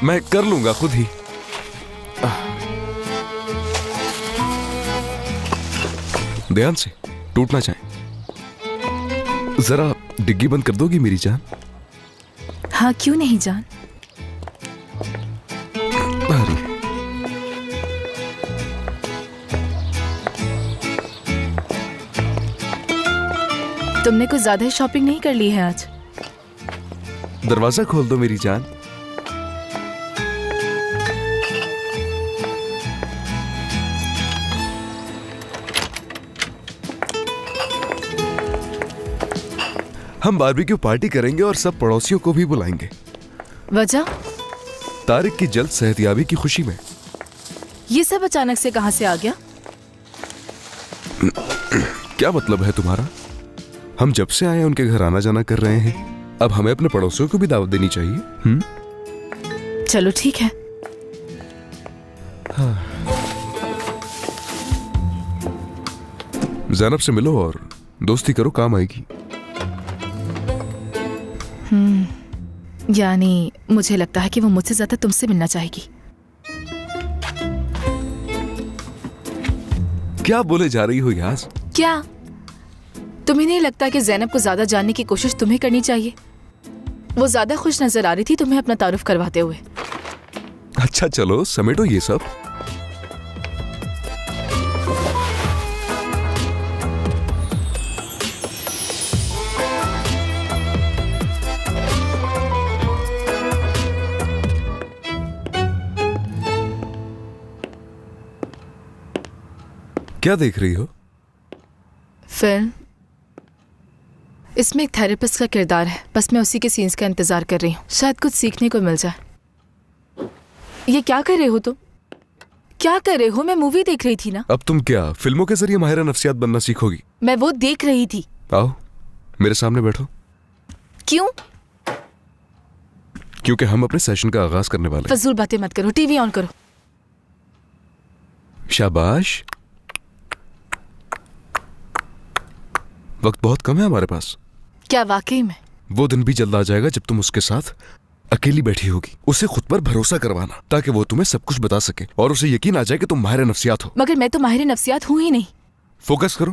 मैं कर लूंगा खुद ही। ध्यान से, टूट ना जाए। जरा डिग्गी बंद कर दोगी मेरी जान? हाँ क्यों नहीं जान। अरे तुमने कुछ ज्यादा ही शॉपिंग नहीं कर ली है आज? दरवाजा खोल दो मेरी जान। हम बारबेक्यू पार्टी करेंगे और सब पड़ोसियों को भी बुलाएंगे। वजह? तारिक की जल्द सेहतयाबी की खुशी में। ये सब अचानक से कहां से आ गया? क्या मतलब है तुम्हारा? हम जब से आए उनके घर आना जाना कर रहे हैं, अब हमें अपने पड़ोसियों को भी दावत देनी चाहिए। चलो ठीक है। ज़ैनब से मिलो और दोस्ती करो, काम आएगी। यानी मुझे लगता है कि वो मुझसे ज्यादा तुमसे मिलना चाहेगी। क्या बोले जा रही हो यास? क्या तुम्हें नहीं लगता कि ज़ैनब को ज्यादा जानने की कोशिश तुम्हें करनी चाहिए? वो ज्यादा खुश नजर आ रही थी तुम्हें अपना तारुफ करवाते हुए। अच्छा चलो समेटो ये सब। क्या देख रही हो? फिल्म। इसमें एक थेरेपिस्ट का किरदार है, बस मैं उसी के सीन्स का इंतजार कर रही हूँ, शायद कुछ सीखने को मिल जाए। ये क्या कर रहे हो तुम? क्या कर रहे हो? मैं मूवी देख रही थी ना। अब तुम क्या फिल्मों के जरिए माहिरा नफ्सियात बनना सीखोगी? मैं वो देख रही थी। आओ मेरे सामने बैठो। क्यों? क्योंकि हम अपने सेशन का आगाज करने वाले हैं। फजूल बातें मत करो, टीवी ऑन करो। शाबाश। वक्त बहुत कम है हमारे पास। क्या वाकई में? वो दिन भी जल्द आ जाएगा जब तुम उसके साथ अकेली बैठी होगी। उसे खुद पर भरोसा करवाना ताकि वो तुम्हें सब कुछ बता सके और उसे यकीन आ जाए कि तुम माहिर नफ्सियात हो। मगर मैं तो माहिर नफ्सियात हूं ही नहीं। फोकस करो।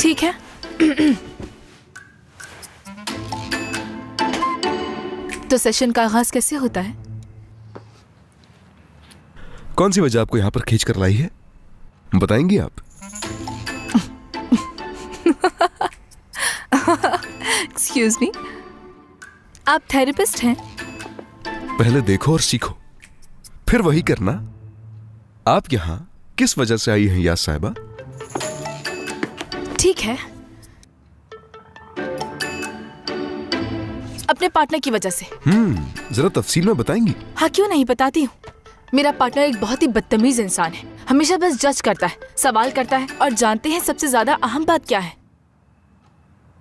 ठीक है। तो सेशन का आगाज कैसे होता है? कौन सी वजह आपको यहां पर खींच कर लाई है, बताएंगी आप? एक्सक्यूज मी, आप थेरेपिस्ट हैं? पहले देखो और सीखो, फिर वही करना। आप यहां किस वजह से आई हैं यास साहिबा? ठीक है, अपने पार्टनर की वजह से। जरा तफसील में बताएंगी? हाँ क्यों नहीं, बताती हूँ। मेरा पार्टनर एक बहुत ही बदतमीज इंसान है, हमेशा बस जज करता है, सवाल करता है, और जानते हैं सबसे ज्यादा अहम बात क्या है?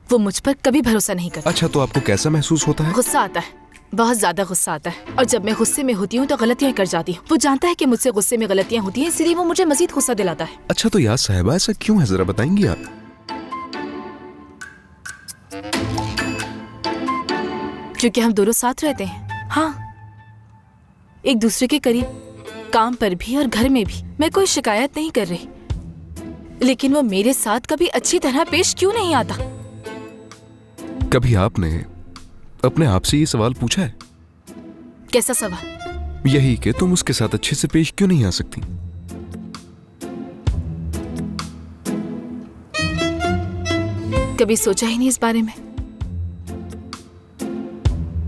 वो मुझ पर कभी भरोसा नहीं करता। अच्छा, तो आपको कैसा महसूस होता है? गुस्सा आता है, बहुत ज्यादा गुस्सा आता है, और जब मैं गुस्से में होती हूँ तो गलतियाँ कर जाती हूँ। वो जानता है कि मुझसे गुस्से में गलतियाँ होती हैं, इसलिए वो मुझे मजीद गुस्सा दिलाता है। अच्छा, तो यास साहिबा ऐसा क्यों है, जरा बताएंगी आप? क्योंकि हम दोनों साथ रहते हैं। हाँ, एक दूसरे के करीब, काम पर भी और घर में भी। मैं कोई शिकायत नहीं कर रही, लेकिन वो मेरे साथ कभी अच्छी तरह पेश क्यों नहीं आता? कभी आपने अपने आप से ये सवाल पूछा है? कैसा सवाल? यही कि तुम उसके साथ अच्छे से पेश क्यों नहीं आ सकती? कभी सोचा ही नहीं इस बारे में।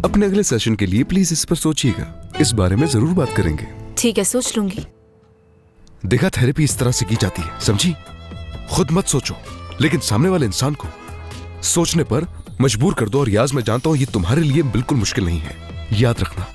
अपने अगले सेशन के लिए प्लीज इस पर सोचिएगा, इस बारे में जरूर बात करेंगे। ठीक है, सोच लूंगी। देखा, थेरेपी इस तरह से की जाती है, समझी? खुद मत सोचो, लेकिन सामने वाले इंसान को सोचने पर मजबूर कर दो। और याज, मैं जानता हूं ये तुम्हारे लिए बिल्कुल मुश्किल नहीं है, याद रखना।